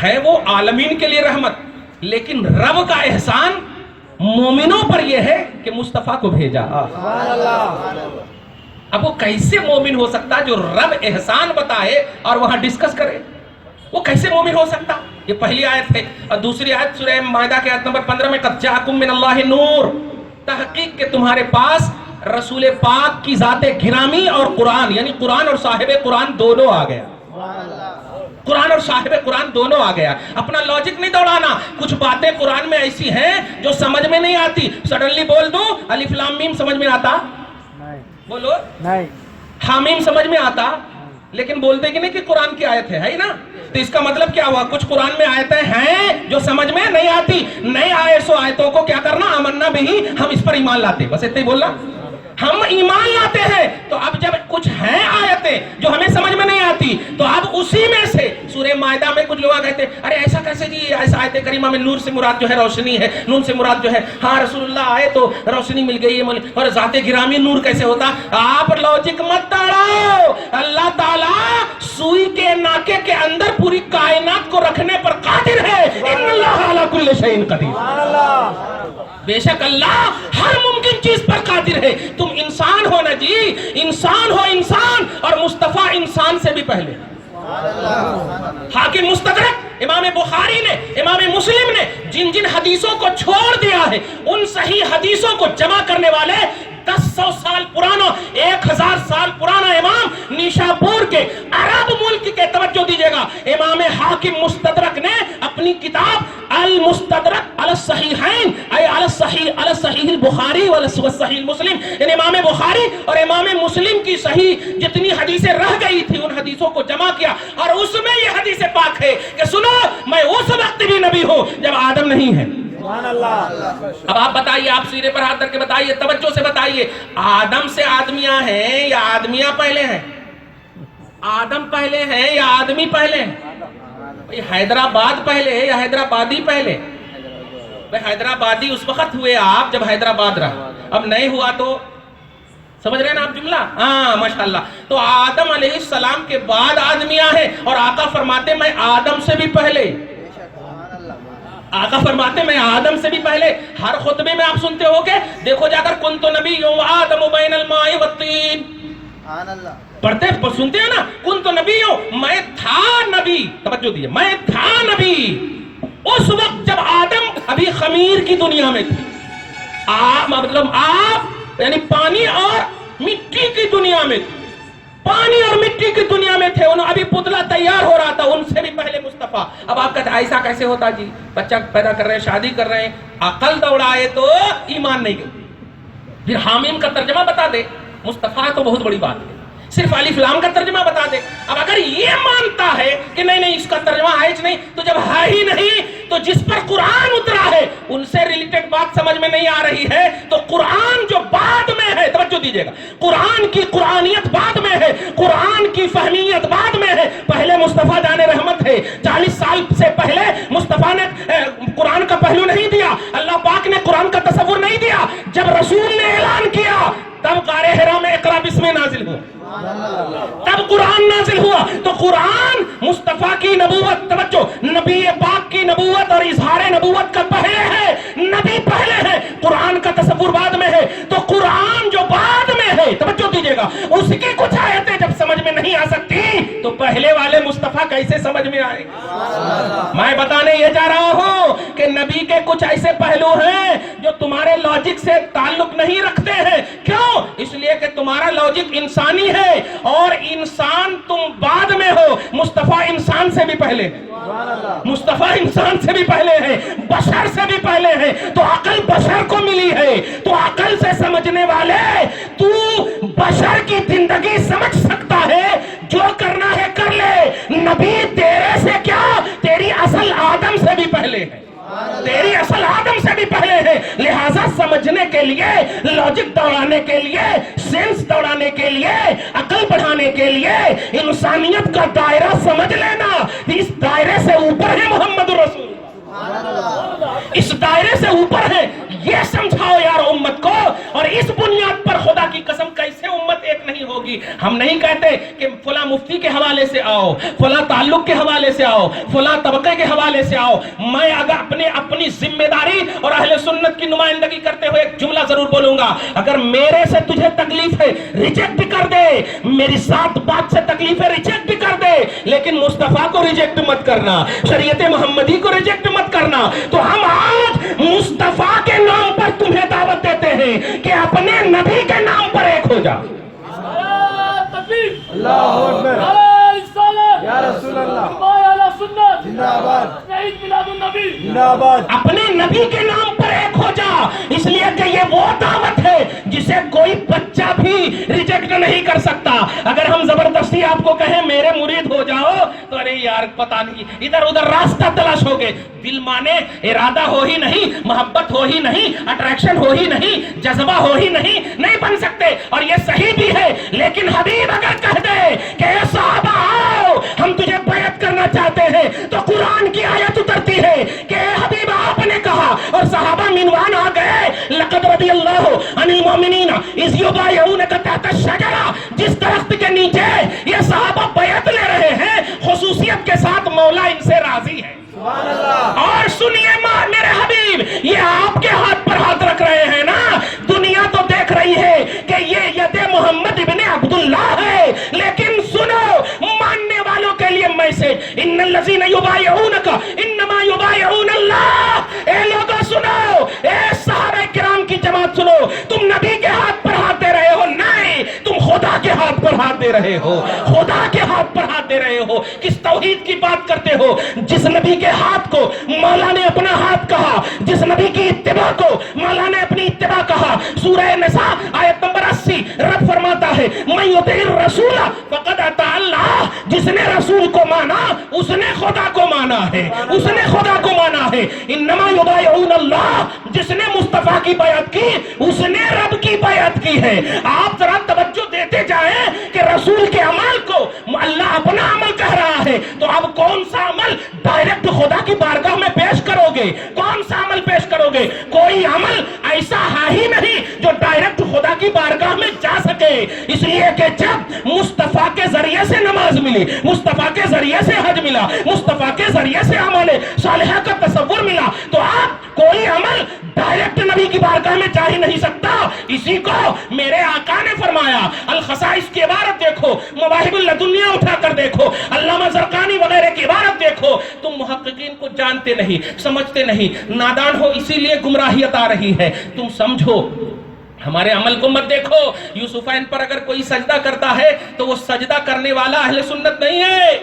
Speaker 1: ہے وہ عالمین کے لیے رحمت، لیکن رب کا احسان مومنوں پر یہ ہے کہ مصطفیٰ کو بھیجا۔ اب وہ کیسے مومن ہو سکتا جو رب احسان بتائے اور وہاں ڈسکس کرے؟ وہ کیسے مومن ہو سکتا؟ یہ پہلی آیت ہے، اور دوسری آیت سورہ مائدہ کے آیت نمبر 15 میں قد جاءکم من اللہ نور، تحقیق کہ تمہارے پاس رسول پاک کی ذات گرامی اور قرآن، یعنی قرآن اور صاحب قرآن دونوں آ گیا، قرآن اور صاحب قرآن دونوں آ گیا۔ اپنا لاجک نہیں دوڑانا، کچھ باتیں قرآن میں ایسی ہیں جو سمجھ میں نہیں آتی، سڈنلی بول دوں الف لام میم سمجھ میں آتا؟ بولو نہیں۔ حامیم سمجھ میں آتا، لیکن بولتے کہ نہیں کہ قرآن کی آیت ہے نا، تو اس کا مطلب کیا ہوا؟ کچھ قرآن میں آیتیں ہیں جو سمجھ میں نہیں آتی، نہیں آئے سو آیتوں کو کیا کرنا؟ آمنا بھی، ہم اس پر ایمان لاتے، بس اتنے ہی بولنا، ہم ایمان لاتے ہیں۔ تو اب جب کچھ ہیں آیتیں جو ہمیں سمجھ میں نہیں آتی، تو اب اسی میں سے سورہ مائدہ میں کچھ لوگ کہتے ہیں ارے ایسا کیسے جی، ایسا آیت کریمہ میں نور سے مراد جو ہے روشنی ہے، نون سے مراد جو ہے، ہاں رسول اللہ آئے تو روشنی مل گئی ہے، اور ذات گرامی نور کیسے ہوتا؟ آپ لاجک مت توڑو، اللہ تعالیٰ سوئی کے ناکے کے اندر پوری کائنات کو رکھنے پر قادر ہے، ان اللہ علی کل شیء قدیر، بے شک اللہ ہر ممکن چیز پر قادر ہے۔ تم انسان ہو نا جی، انسان ہو انسان، اور مصطفیٰ انسان سے بھی پہلے۔ حاکم مستدرک، امام بخاری نے، امام مسلم نے جن جن حدیثوں کو چھوڑ دیا ہے، ان صحیح حدیثوں کو جمع کرنے والے 1000 سال پرانا، 1000 سال پرانا امام نیشاپور کے عرب ملک کے، توجہ دیجیے گا، امام حاکم مستدرک نے اپنی کتاب المستدرک علی الصحیحین، ای علی الصحیح البخاری والصحیح مسلم، یعنی امام بخاری اور امام مسلم کی صحیح جتنی حدیثیں رہ گئی تھی ان حدیثوں کو جمع کیا، اور اس میں یہ حدیث پاک ہے کہ سنو میں اس وقت بھی نبی ہوں جب آدم نہیں ہے۔ اب آپ بتائیے، آپ سیرے پر ہاتھ رکھ کے بتائیے، توجہ سے بتائیے، آدم سے آدمیاں ہیں یا آدمیاں پہلے ہیں؟ آدم پہلے ہیں یا آدمی پہلے ہیں؟ حیدرآباد پہلے ہے یا حیدرآبادی پہلے؟ حیدرآبادی اس وقت ہوئے آپ جب حیدرآباد رہا، اب نہیں ہوا تو سمجھ رہے ہیں نا آپ جملہ؟ ہاں ماشاءاللہ۔ تو آدم علیہ السلام کے بعد آدمیاں ہیں، اور آقا فرماتے میں آدم سے بھی پہلے، آقا فرماتے میں آدم سے بھی پہلے۔ ہر خطبے میں آپ سنتے ہو کہ دیکھو جا کر کنت نبی و آدم بین الماء والطین، پڑھتے سنتے ہیں نا، کن تو نبی ہو، میں تھا نبی، توجہ دیجیے، میں تھا نبی اس وقت جب آدم ابھی خمیر کی دنیا میں تھے، مطلب آپ یعنی پانی اور مٹی کی دنیا میں تھے، پانی اور مٹی کی دنیا میں تھے، انہوں ابھی پتلا تیار ہو رہا تھا، ان سے بھی پہلے مصطفیٰ۔ اب آپ کہتے ہیں ایسا کیسے ہوتا جی، بچہ پیدا کر رہے ہیں، شادی کر رہے ہیں، عقل دوڑائے تو ایمان نہیں گئے، پھر حامیم کا ترجمہ بتا دے، مصطفیٰ تو بہت بڑی بات ہے، صرف الف لام کا ترجمہ بتا دے۔ اب اگر یہ مانتا ہے کہ نہیں اس کا ترجمہ ہے نہیں، تو جب ہے ہی نہیں تو جس پر قرآن اترا ہے ان سے ریلیٹڈ بات سمجھ میں نہیں آ رہی ہے، تو قرآن جو بعد میں ہے، توجہ دیجیے گا، قرآن کی قرآنیت بعد میں ہے، قرآن کی فہمیت بعد میں ہے، پہلے مصطفیٰ جان رحمت ہے، 40 سال سے پہلے مصطفیٰ نے قرآن کا پہلو نہیں دیا، اللہ پاک نے قرآن کا تصور نہیں دیا، جب رسول نے اعلان کیا تب غار حرا میں اقرا بسم نازل ہوا، تب قرآن نازل ہوا۔ تو قرآن مصطفیٰ کی نبوت، توجہ، نبی پاک کی نبوت اور اظہار نبوت کا پہلے ہے، نبی پہلے ہے، قرآن کا تصور بعد میں ہے۔ تو قرآن جو بعد میں ہے، توجہ دیجیے گا، اس کی کچھ آیتیں جب سمجھ میں نہیں آ سکتی تو پہلے والے مصطفیٰ کیسے سمجھ میں آئے؟ میں بتانے یہ جا رہا ہوں کہ نبی کے کچھ ایسے پہلو ہیں جو تمہارے لاجک سے تعلق نہیں رکھتے ہیں۔ کیوں؟ اس لیے کہ تمہارا لاجک انسانی ہے اور انسان تم بعد میں ہو، مصطفیٰ انسان سے بھی پہلے، مصطفیٰ انسان سے بھی پہلے ہے، بشر سے بھی پہلے ہے، تو عقل بشر کو ملی ہے، تو عقل سے سمجھنے والے تو بشر کی زندگی سمجھ سکتا ہے، جو کرنا ہے کر لے، نبی تیرے سے کیا، تیری اصل آدم سے بھی پہلے ہے، تیری اصل آدم سے بھی پہلے ہے، لہذا سمجھنے کے لیے، لاجک دوڑانے کے لیے، سینس دوڑانے کے لیے، عقل بڑھانے کے لیے انسانیت کا دائرہ سمجھ لینا، اس دائرے سے اوپر ہے محمد رسول، اس دائرے سے اوپر ہے، یہ سمجھاؤ یار امت کو۔ اور اس بنیاد پر خدا کی قسم کیسے امت ایک نہیں ہوگی؟ ہم نہیں کہتے کہ فلاں مفتی کے حوالے سے آؤ، فلاں تعلق کے حوالے سے آؤ، فلاں طبقے کے حوالے سے آؤ۔ میں اگر اپنی ذمہ داری اور اہل سنت کی نمائندگی کرتے ہوئے ایک جملہ ضرور بولوں گا، اگر میرے سے تجھے تکلیف ہے ریجیکٹ بھی کر دے، میری ساتھ بات سے تکلیف ہے ریجیکٹ بھی کر دے، لیکن مصطفیٰ کو ریجیکٹ مت کرنا، شریعت محمدی کو ریجیکٹ مت کرنا۔ تو ہم آج مصطفیٰ کے نام پر تمہیں دعوت دیتے ہیں کہ اپنے نبی کے نام پر ایک ہو جا۔
Speaker 2: اللہ اکبر، یا رسول اللہ، زندہ آباد، زندہ آباد،
Speaker 1: اپنے نبی کے نام پر ایک ہو جا، اس لیے کہ یہ وہ دعوت ہے جسے کوئی بچہ بھی ریجیکٹ نہیں کر سکتا۔ اگر ہم زبردستی آپ کو کہیں میرے مرید ہو جاؤ تو ارے یار پتہ نہیں، ادھر ادھر راستہ تلاش ہوگے، دل مانے، ارادہ ہو ہی نہیں، محبت ہو ہی نہیں، اٹریکشن ہو ہی نہیں، جذبہ ہو ہی نہیں بن سکتے۔ اور یہ صحیح بھی ہے، لیکن حبیب اگر کہہ دے کہ اے صحابہ آؤ ہم تجھے بیعت کرنا چاہتے ہیں، تو قرآن کی آیت اترتی ہے کہ اے حبیب آپ نے کہا، اور صحابہ منوان آ گئے، لقد رضی اللہ عن المؤمنین اذ یبایعونک تحت الشجرہ، جس درخت کے نیچے یہ صحابہ بیعت لے رہے ہیں، خصوصیت کے ساتھ مولا ان سے راضی ہے۔ اور سنیے میرے حبیب، یہ آپ کے ہاتھ پر ہاتھ رکھ رہے ہیں نا، دنیا تو دیکھ رہی ہے کہ یہ ید محمد ابن عبداللہ ہے، لیکن سنو ماننے والوں کے لیے میسج، ان الذین یبایعونک انما یبایعون اللہ۔ اے لوگوں سنو، اے صحابہ کرام کی جماعت سنو، تم نبی کے ہاتھ پر ہاتھ دے رہے ہو؟ نہیں، تم خدا کے ہاتھ پر ہاتھ دے رہے ہو، خدا کے ہاتھ پر ہاتھ دے رہے ہو۔ کس توحید کی بات کرتے ہو؟ جس نبی کے ہاتھ کو مولا نے اپنا ہاتھ کہا، جس نبی کی اتباع کو مولا نے اپنی اتباع کہا، سورہ نساء آیت نمبر 80 رب فرماتا ہے من یطع الرسول فقد اطاع اللہ، جس نے رسول کو مانا اس نے خدا کو مانا ہے، اس نے خدا کو مانا ہے۔ انما یبایعون اللہ، جس نے مصطفیٰ کی بیعت کی اس نے رب کی بیعت کی ہے۔ آپ ذرا توجہ دیتے جائیں کہ رسول کے عمل کو اللہ اپنا عمل کہہ رہا ہے، تو اب کون سا عمل ڈائریکٹ خدا کی بارگاہ میں پیش کرو گے؟ کون سا عمل پیش کرو گے؟ کوئی عمل ایسا ہے ہی نہیں جو ڈائریکٹ خدا کی بارگاہ میں جا سکے، اس لیے کہ جب مصطفیٰ کے ذریعے سے نماز ملی، مصطفیٰ کے ذریعے سے حج ملا، مصطفیٰ کے ذریعے سے اعمال صالحہ کا تصور ملا، تو آپ کوئی عمل ڈائریکٹ نبی کی بارگاہ میں جا ہی نہیں سکتا. اسی کو میرے آقا نے فرمایا. الخصائص کی عبارت دیکھو, مواہب اللدنیہ اٹھا کر دیکھو, علامہ زرقانی وغیرہ کی عبارت دیکھو. تم محققین کو جانتے نہیں, سمجھتے نہیں, نادان ہو, اسی لیے گمراہیت آ رہی ہے. تم سمجھو, ہمارے عمل کو مت دیکھو. یوسفین پر اگر کوئی سجدہ کرتا ہے تو وہ سجدہ کرنے والا اہل سنت نہیں ہے.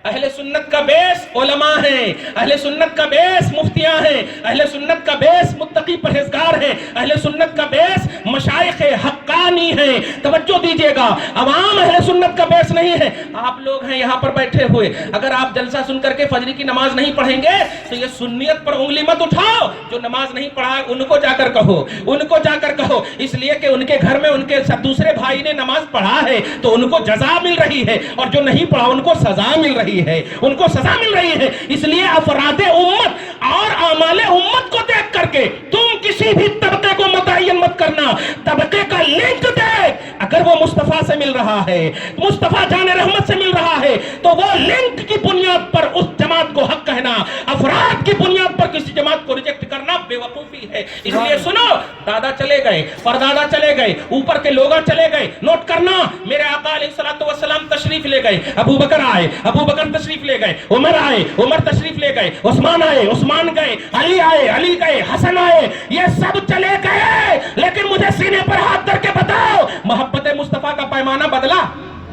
Speaker 1: اہل سنت کا بیس علماء ہیں, اہل سنت کا بیس مفتیاں ہیں, اہل سنت کا بیس متقی پرہیزگار ہیں, اہل سنت کا بیس مشائخ حقانی ہیں. توجہ دیجئے گا, عوام اہل سنت کا بیس نہیں ہے. آپ لوگ ہیں یہاں پر بیٹھے ہوئے, اگر آپ جلسہ سن کر کے فجر کی نماز نہیں پڑھیں گے تو یہ سنیت پر انگلی مت اٹھاؤ. جو نماز نہیں پڑھا ان کو جا کر کہو, ان کو جا کر کہو, اس لیے کہ ان کے گھر میں ان کے دوسرے بھائی نے نماز پڑھا ہے تو ان کو جزا مل رہی ہے, اور جو نہیں پڑھا ان کو سزا مل رہی ہے, ان کو سزا مل رہی ہے. اس لیے افراد امت اور اعمال امت کو دیکھ کر کے تم کسی بھی طبقے کو متعین مت کرنا. طبقے کا لنک دیکھ, اگر وہ مصطفیٰ سے مل رہا ہے, مصطفیٰ جان رحمت سے مل رہا ہے, تو وہ لنک کی بنیاد پر اس جماعت کو حق کہنا, افراد کی بنیاد پر کسی جماعت کو ریجیکٹ کرنا بے وقوفی ہے. اس لیے سنو, دادا چلے گئے, پردادا چلے گئے, اوپر کے لوگ چلے گئے, نوٹ کرنا, میرے آقا علیہ الصلوۃ والسلام تشریف لے گئے, ابو بکر آئے, ابو بکر تشریف لے گئے, عمر آئے, عمر تشریف لے گئے, عثمان آئے, عثمان گئے, علی آئے, علی گئے, حسن آئے, یہ سب چلے گئے. لیکن مجھے سینے پر ہاتھ دھر کے بتاؤ, محبت مصطفیٰ کا پیمانہ بدلا؟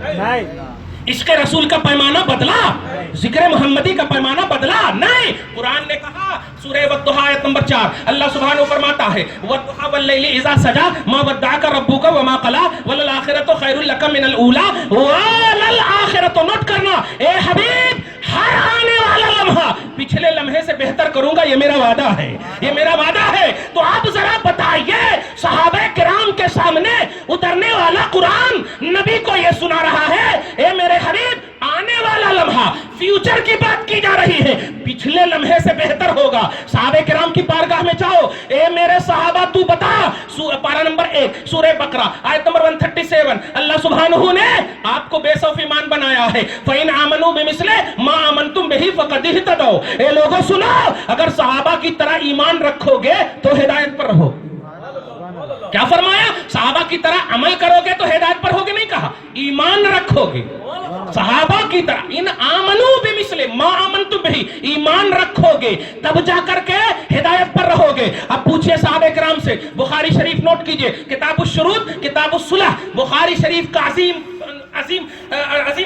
Speaker 1: نہیں. عشق رسول کا پیمانہ بدلا؟ ذکر محمدی کا پیمانہ بدلا؟ نہیں. قرآن نے کہا سورہ والضحیٰ آیت نمبر 4, اللہ سبحانہ فرماتا ہے والضحیٰ واللیل اذا سجا ما ودعک ربک وما قلی وللآخرۃ خیر لک من الاولی وللآخرۃ. نوٹ کرنا, اے حبیب, ہر آنے والا لمحہ پچھلے لمحے سے بہتر کروں گا, یہ میرا وعدہ ہے, یہ میرا وعدہ ہے. تو آپ ذرا بتائیے, صحابہ کرام کے سامنے اترنے والا قرآن نبی کو یہ سنا رہا ہے, اے میرے حبیب, آنے والا لمحہ, فیوچر کی بات کی جا رہی ہے, پچھلے لمحے سے بہتر ہوگا. صحابہ کرام کی بارگاہ میں جاؤ, اے میرے صحابہ تو بتا. پارہ نمبر 1 سورہ بقرہ آیت نمبر 137, اللہ سبحانہ نے آپ کو بے سوف ایمان بنایا ہے. فَإِنْ آمَنُوا بِمِثْلِ مَا آمَنْتُمْ بِهِ فَقَدْ اهْتَدَوْا. اے لوگوں سنو, اگر صحابہ کی طرح ایمان رکھو گے تو ہدایت پر رہو. کیا فرمایا؟ صحابہ کی طرح عمل کرو گے تو ہدایت پر ہوگے نہیں کہا, ایمان رکھو گے صحابہ کی طرح. ان آمنو بمثل ما آمنتم بہ, ایمان رکھو گے تب جا کر کے ہدایت پر رہو گے. اب پوچھئے صحابہ کرام سے, بخاری شریف نوٹ کیجئے, کتاب الشروط, کتاب الصلح, بخاری شریف کا عظیم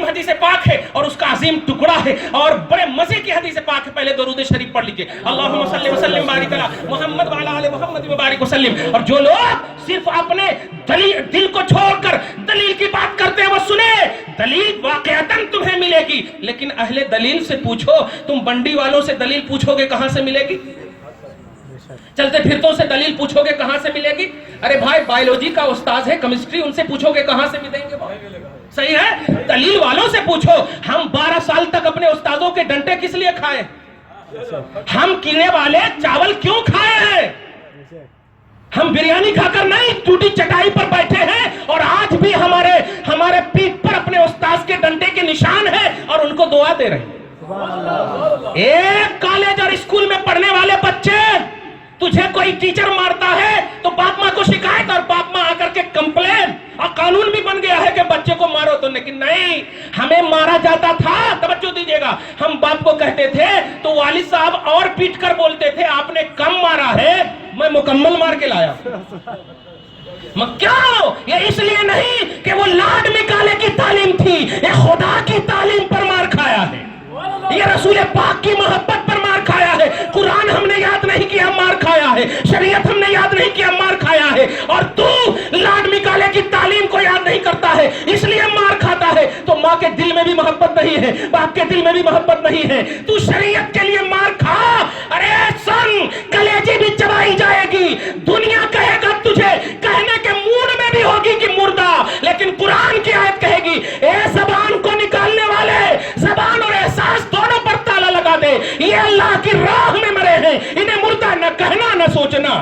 Speaker 1: حدیث پاک ہے اور اس کا عظیم ٹکڑا ہے اور بڑے مزے کی حدیث پاک ہے. پہلے درود شریف پڑھ لیجئے, اللہم صلی وسلم بارک علی محمد وعلی آل محمد وبارک وسلم. اور جو لوگ صرف اپنے دل کو چھوڑ کر دلیل کی بات کرتے ہیں وہ سنے, دلیل واقعتاً تمہیں ملے گی, لیکن اہل دلیل سے پوچھو. تم بنڈی والوں سے دلیل پوچھو گے کہاں سے ملے گی؟ چلتے پھرتوں سے دلیل پوچھو گے کہاں سے ملے گی؟ ارے بھائی, بایولوجی کا استاذ ہے, کیمسٹری, ان سے پوچھو گے کہاں سے ملیں گے؟ صحیح ہے, دلیل والوں سے پوچھو. ہم 12 سال تک اپنے استاذوں کے ڈنٹے کس لیے کھائے؟ ہم کیڑے والے چاول کیوں کھائے ہیں؟ ہم بریانی کھا کر نہیں, ٹوٹی چٹائی پر بیٹھے ہیں اور آج بھی ہمارے پیٹ پر اپنے استاذ کے ڈنڈے کے نشان ہے اور ان کو دعا دے رہے ہیں. ایک کالج اور اسکول میں پڑھنے والے بچے, تجھے کوئی ٹیچر مارتا ہے تو باپ ماں کو شکایت اور باپ ماں آ کر کے کمپلین, اور قانون بھی بن گیا ہے کہ بچے کو مارو تو. لیکن نہیں, ہمیں مارا جاتا تھا. توجہ دیجیے گا, ہم باپ کو کہتے تھے تو والد صاحب اور پیٹ کر بولتے تھے آپ نے کم مارا ہے, میں مکمل مار کے لایا. کیوں؟ یہ اس لیے نہیں کہ وہ لاڈ نکالے کی تعلیم تھی, یہ خدا کی تعلیم پر مار کھایا ہے, یہ رسول پاک کی محبت پر مار کھایا ہے. قرآن ہم نے یاد نہیں کیا, مار کھایا ہے. شریعت ہم نے یاد نہیں کیا, مار کھایا ہے. اور تو لاڈ نکالے کی تعلیم کو یاد نہیں کرتا ہے, اس لیے مار کھاتا ہے. تو ماں کے دل میں بھی محبت نہیں ہے, باپ کے دل میں بھی محبت نہیں ہے, تو شریعت کے لیے مار کھا. ارے سن, کلیجی بھی چبائی جائے گی, دنیا کہے گا تجھے, کہنے کے موڈ میں بھی ہوگی کہ مردہ, لیکن قرآن کی آیت کہے گی اے زبان کو نکالنے والے, زبان اور احساس دونوں پر تالا لگا دے, یہ اللہ کی راہ میں مرے ہیں, انہیں مردہ نہ کہنا نہ سوچنا,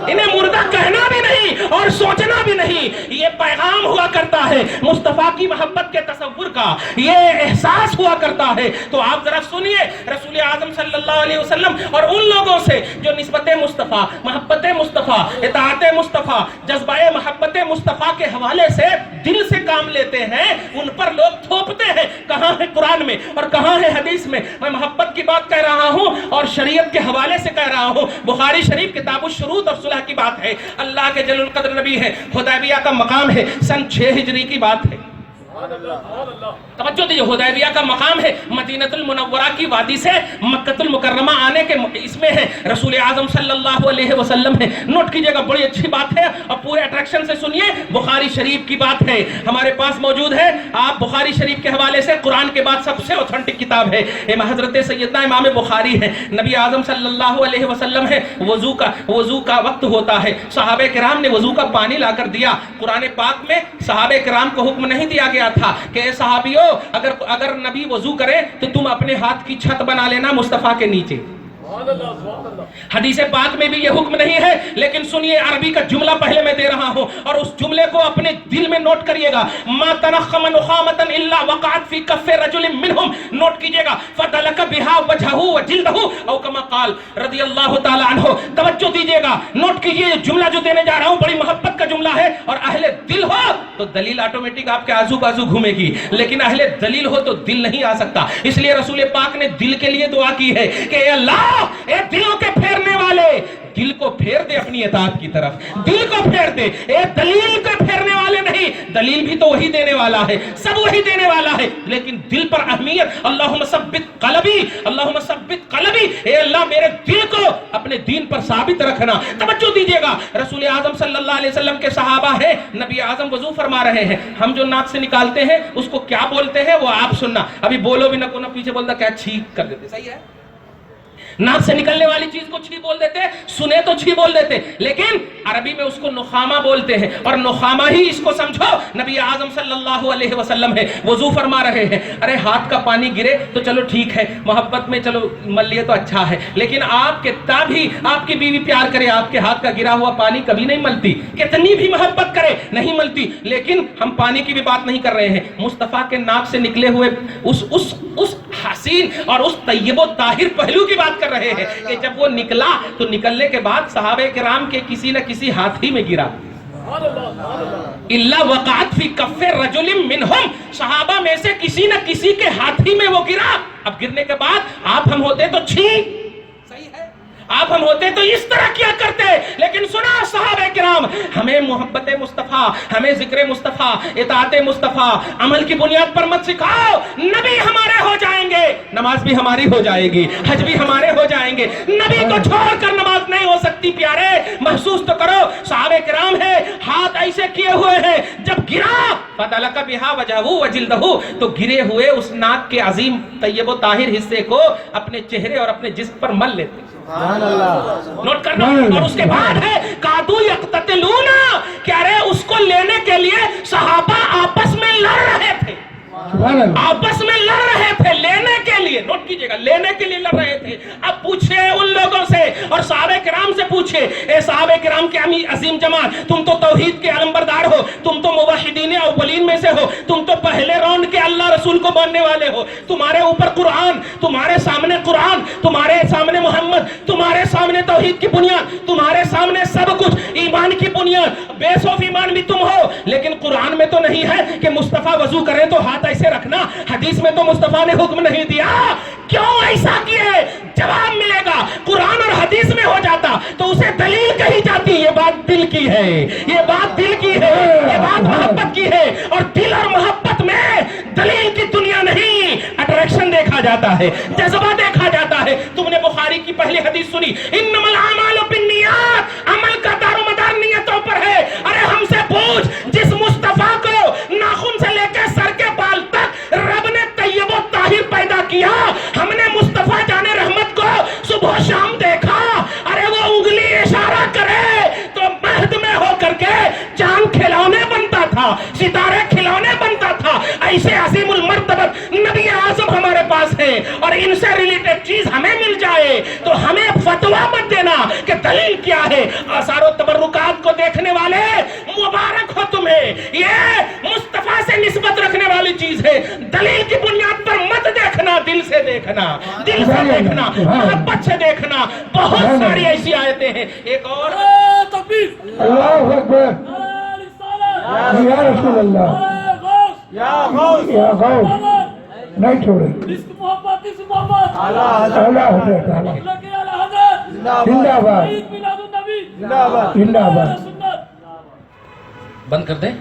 Speaker 1: انہیں مردہ کہنا بھی نہیں اور سوچنا بھی نہیں. یہ پیغام ہوا کرتا ہے مصطفیٰ کی محبت کے تصور کا، یہ احساس ہوا کرتا ہے، تو آپ ذرا سنیے رسول اعظم صلی اللہ علیہ وسلم اور ان لوگوں سے جو نسبت مصطفیٰ، محبت مصطفیٰ، اطاعت مصطفیٰ، جذبہ محبت مصطفیٰ کے حوالے سے دل سے کام لیتے ہیں، ان پر لوگ تھوپتے ہیں۔ کہاں ہے قرآن میں اور کہاں ہے حدیث میں؟ میں محبت کی بات کہہ رہا ہوں اور شریعت کے حوالے سے کہہ رہا ہوں۔ بخاری شریف کتاب الشروط اور صلح کی بات ہے، اللہ کے جلیل القدر نبی ہے، حدیبیہ کا مقام ہے، سن 6 ہجری کی بات ہے۔ توجہ دیجئے، حدیبیہ کا مقام ہے مدینہ المنورہ کی وادی سے مکہ المکرمہ آنے کے اس میں ہے، رسول اعظم صلی اللہ علیہ وسلم ہے۔ نوٹ کیجئے گا، بڑی اچھی بات ہے اور پورے اٹریکشن سے سنیے، بخاری شریف کی بات ہے، ہمارے پاس موجود ہے۔ آپ بخاری شریف کے حوالے سے قرآن کے بعد سب سے اوتھنٹک کتاب ہے، حضرت سیدنا امام بخاری ہے۔ نبی اعظم صلی اللہ علیہ وسلم ہے، وضو کا وقت ہوتا ہے، صحابہ کرام نے وضو کا پانی لا کر دیا۔ قرآن پاک میں صحابہ کرام کو حکم نہیں دیا گیا تھا کہ اے صحابیوں اگر نبی وضو کرے تو تم اپنے ہاتھ کی چھت بنا لینا مصطفیٰ کے نیچے۔ حدیث پاک میں بھی یہ حکم نہیں ہے، لیکن سنیے عربی کا جملہ پہلے میں دے رہا ہوں اور اس جملے کو اپنے دل میں نوٹ کریے گا۔ ما تنخم نخامة الا وقعت في كف رجل منهم، نوٹ کیجئے گا، فدلك بها وجهه وجلده او كما قال رضی اللہ تعالی عنہ۔ توجہ دیجئے گا، نوٹ کیجئے، جملہ جو دینے جا رہا ہوں بڑی محبت کا جملہ ہے، اور اہل دل ہو تو دلیل آٹومیٹک آپ کے آزو بازو گھومے گی، لیکن اہل دلیل ہو تو دل نہیں آ سکتا۔ اس لیے رسول پاک نے دل کے لیے دعا کی ہے کہ اے اللہ، اے دلوں کے پھیرنے والے، دل کو پھیر دے اپنی اطاعت کی طرف، دل کو پھیر دے۔ اے دلیل کو پھیرنے والے نہیں، دلیل بھی تو وہی دینے والا ہے، سب وہی دینے والا ہے، لیکن دل پر اہمیت۔ اللہم ثبت قلبی، اللہم ثبت قلبی، اے اللہ میرے دل کو اپنے دین پر ثابت رکھنا۔ توجہ دیجئے گا، رسول اعظم صلی اللہ علیہ وسلم کے صحابہ ہیں، نبی اعظم وضو فرما رہے ہیں، ہم جو ناک سے نکالتے ہیں اس کو کیا بولتے ہیں وہ آپ سننا، ابھی بولو بھی نہ کو نہ پیچھے بولتا کیا چھینک کر دیتے، صحیح ہے؟ ناک سے نکلنے والی چیز کو چھی بول دیتے، سنے تو چھی بول دیتے، لیکن عربی میں اس کو نخامہ بولتے ہیں، اور نخامہ ہی اس کو سمجھو۔ نبی اعظم صلی اللہ علیہ وسلم ہے، وضو فرما رہے ہیں، ارے ہاتھ کا پانی گرے تو چلو ٹھیک ہے، محبت میں چلو مل لیے تو اچھا ہے، لیکن آپ کے تب ہی آپ کی بیوی پیار کرے، آپ کے ہاتھ کا گرا ہوا پانی کبھی نہیں ملتی، کتنی بھی محبت کرے نہیں ملتی۔ لیکن ہم پانی کی بھی بات نہیں کر رہے ہیں، مصطفیٰ کے ناک سے نکلے ہوئے اس حسین اور اس طیب و طاہر پہلو کی بات کر رہے ہیں کہ جب وہ نکلا تو نکلنے کے بعد صحابہ کرام کے کسی نہ کسی ہاتھی میں گرا۔ الا وقعت فی کف رجل منہم، صحابہ میں سے کسی نہ کسی کے ہاتھی میں وہ گرا۔ اب گرنے کے بعد آپ ہم ہوتے تو صحیح ہے، آپ ہم ہوتے تو اس طرح کیا کرتے، لیکن سنا صحابہ کرام، ہمیں محبت مصطفیٰ، ہمیں ذکر مصطفیٰ، اطاعت مصطفیٰ عمل کی بنیاد پر مت سکھاؤ۔ نبی ہمارے ہو جائیں گے، نماز بھی ہماری ہو جائے گی، حج بھی ہمارے ہو جائیں گے، نبی کو چھوڑ کر نماز نہیں ہو سکتی۔ پیارے محسوس تو کرو، صحابہ کرام ہے، ہاتھ ایسے کیے ہوئے ہیں، جب گرا فَدَلَكَ بِهَا وَجْهَهُ وَجِلْدَهُ، تو گرے ہوئے اس ناک کے عظیم طیب و طاہر حصے کو اپنے چہرے اور اپنے جسم پر مل لیتے۔ نوٹ کرنا، اور اس کے بعد ہے قَادُوا يَقْتَتِلُونَ، کیا رہے اس کو لینے کے لیے صحابہ آپس میں لڑ رہے تھے، آپس میں لڑ رہے تھے لینے کے لیے، نوٹ کیجئے گا، لینے کے لیے لڑ رہے تھے۔ اب پوچھے ان لوگوں سے اور صحابہ کرام سے پوچھے، اے صحابہ کرام کے عظیم جماعت، تم تو توحید کے علمبردار ہو، تم تو موحدین اولین میں سے ہو، تم تو پہلے راؤنڈ کے اللہ رسول کو ماننے والے ہو، تمہارے اوپر قرآن، تمہارے سامنے قرآن، تمہارے سامنے محمد، تمہارے سامنے توحید کی بنیاد، تمہارے سامنے سب کچھ، ایمان کی بنیاد، بیس آف ایمان بھی تم ہو، لیکن قرآن میں تو نہیں ہے کہ مصطفیٰ وضو کرے تو ہاتھ ایسے رکھنا، حدیث میں تو مصطفیٰ نے حکم نہیں دیا، کیوں ایسا کیے؟ جواب ملے گا، قرآن اور حدیث میں ہو جاتا تو اسے دلیل کہی جاتی، یہ بات دل کی ہے، یہ بات دل کی ہے، یہ بات محبت کی ہے، اور دل اور محبت میں دلیل کی دنیا نہیں، اٹریکشن دیکھا جاتا ہے، جذبہ دیکھا جاتا ہے۔ تم نے بخاری کی پہلی حدیث سنی، انما الاعمال بالنیات، عمل کا دار و مدار نیتوں پر ہے۔ ارے ہم سے پوچھ، جس مصطفیٰ کو ناخن سے لے کے سر کے بال تک رب نے طیب و طاہر پیدا کیا، ہم نے مصطفیٰ جان رحمت کو صبح و شام دیکھا، ارے وہ انگلی اشارہ کرے تو مہد میں ہو کر کے چاند کھلونے بنتا تھا، ستارے کھلونے بنتا تھا۔ ایسے عظیم المرتبت نبی اعظم ہمارے پاس ہے، اور ان سے ریلیٹڈ چیز ہمیں مل جائے تو ہمیں فتویٰ مت دینا کہ دلیل کیا ہے۔ آثار و تبرکات کو دیکھنے والے مبارک ہو تمہیں، یہ چیز ہے. دلیل کی بنیاد پر مت دیکھنا, دل سے دیکھنا, دل سے دیکھنا, محبت سے دیکھنا. بہت ساری ایسی آیتیں ہیں. ایک اور
Speaker 3: اللہ اکبر یا رسول اللہ
Speaker 2: یا غوث
Speaker 3: یا غوث نہیں چھوڑے
Speaker 2: محبت اس محبت
Speaker 3: اعلیٰ حضرت اعلیٰ زندہ باد
Speaker 2: زندہ آباد
Speaker 3: زندہ باد.
Speaker 1: بند کر دیں.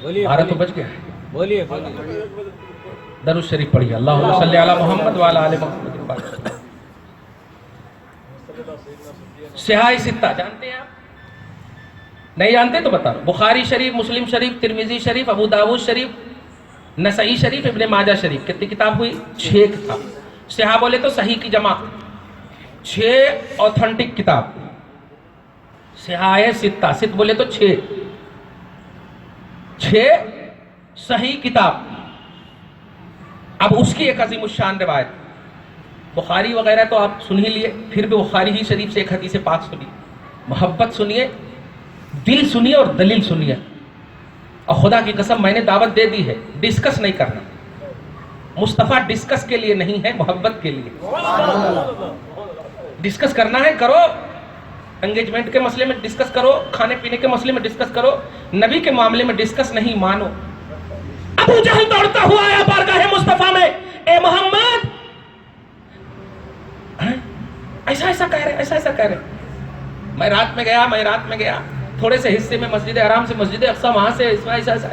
Speaker 1: 12 تو بج گیا ہے.
Speaker 4: بولیے
Speaker 1: درود شریف پڑھیے. اللہم صلی علی محمد وعلی آل محمد. صحاح ستہ جانتے ہیں آپ؟ نہیں جانتے تو بتا. بخاری شریف, مسلم شریف, ترمذی شریف, ابو داؤد شریف, نسائی شریف, ابن ماجہ شریف. کتنی کتاب ہوئی؟ 6 کتاب. صحاح بولے تو صحیح کی جمع, 6 اوتھنٹک کتاب. صحاح ستہ, ست بولے تو 6 صحیح کتاب. اب اس کی ایک عظیم الشان روایت. بخاری وغیرہ تو آپ سن ہی لیے, پھر بھی بخاری ہی شریف سے ایک حدیث پاک سنیے. محبت سنیے, دل سنیے اور دلیل سنیے. اور خدا کی قسم میں نے دعوت دے دی ہے, ڈسکس نہیں کرنا. مصطفیٰ ڈسکس کے لیے نہیں ہے, محبت کے لیے. ڈسکس کرنا ہے کرو, انگیجمنٹ کے مسئلے میں ڈسکس کرو, کھانے پینے کے مسئلے میں ڈسکس کرو. نبی کے معاملے میں ڈسکس نہیں. مانو. ابو جہل دوڑتا ہوا آیا بارگاہ مصطفیٰ میں, اے محمد ایسا ایسا کہہ رہے, ایسا ایسا کہہ رہے. میں رات میں گیا, تھوڑے سے حصے میں مسجد حرام سے مسجد اقصی, وہاں سے ایسا ایسا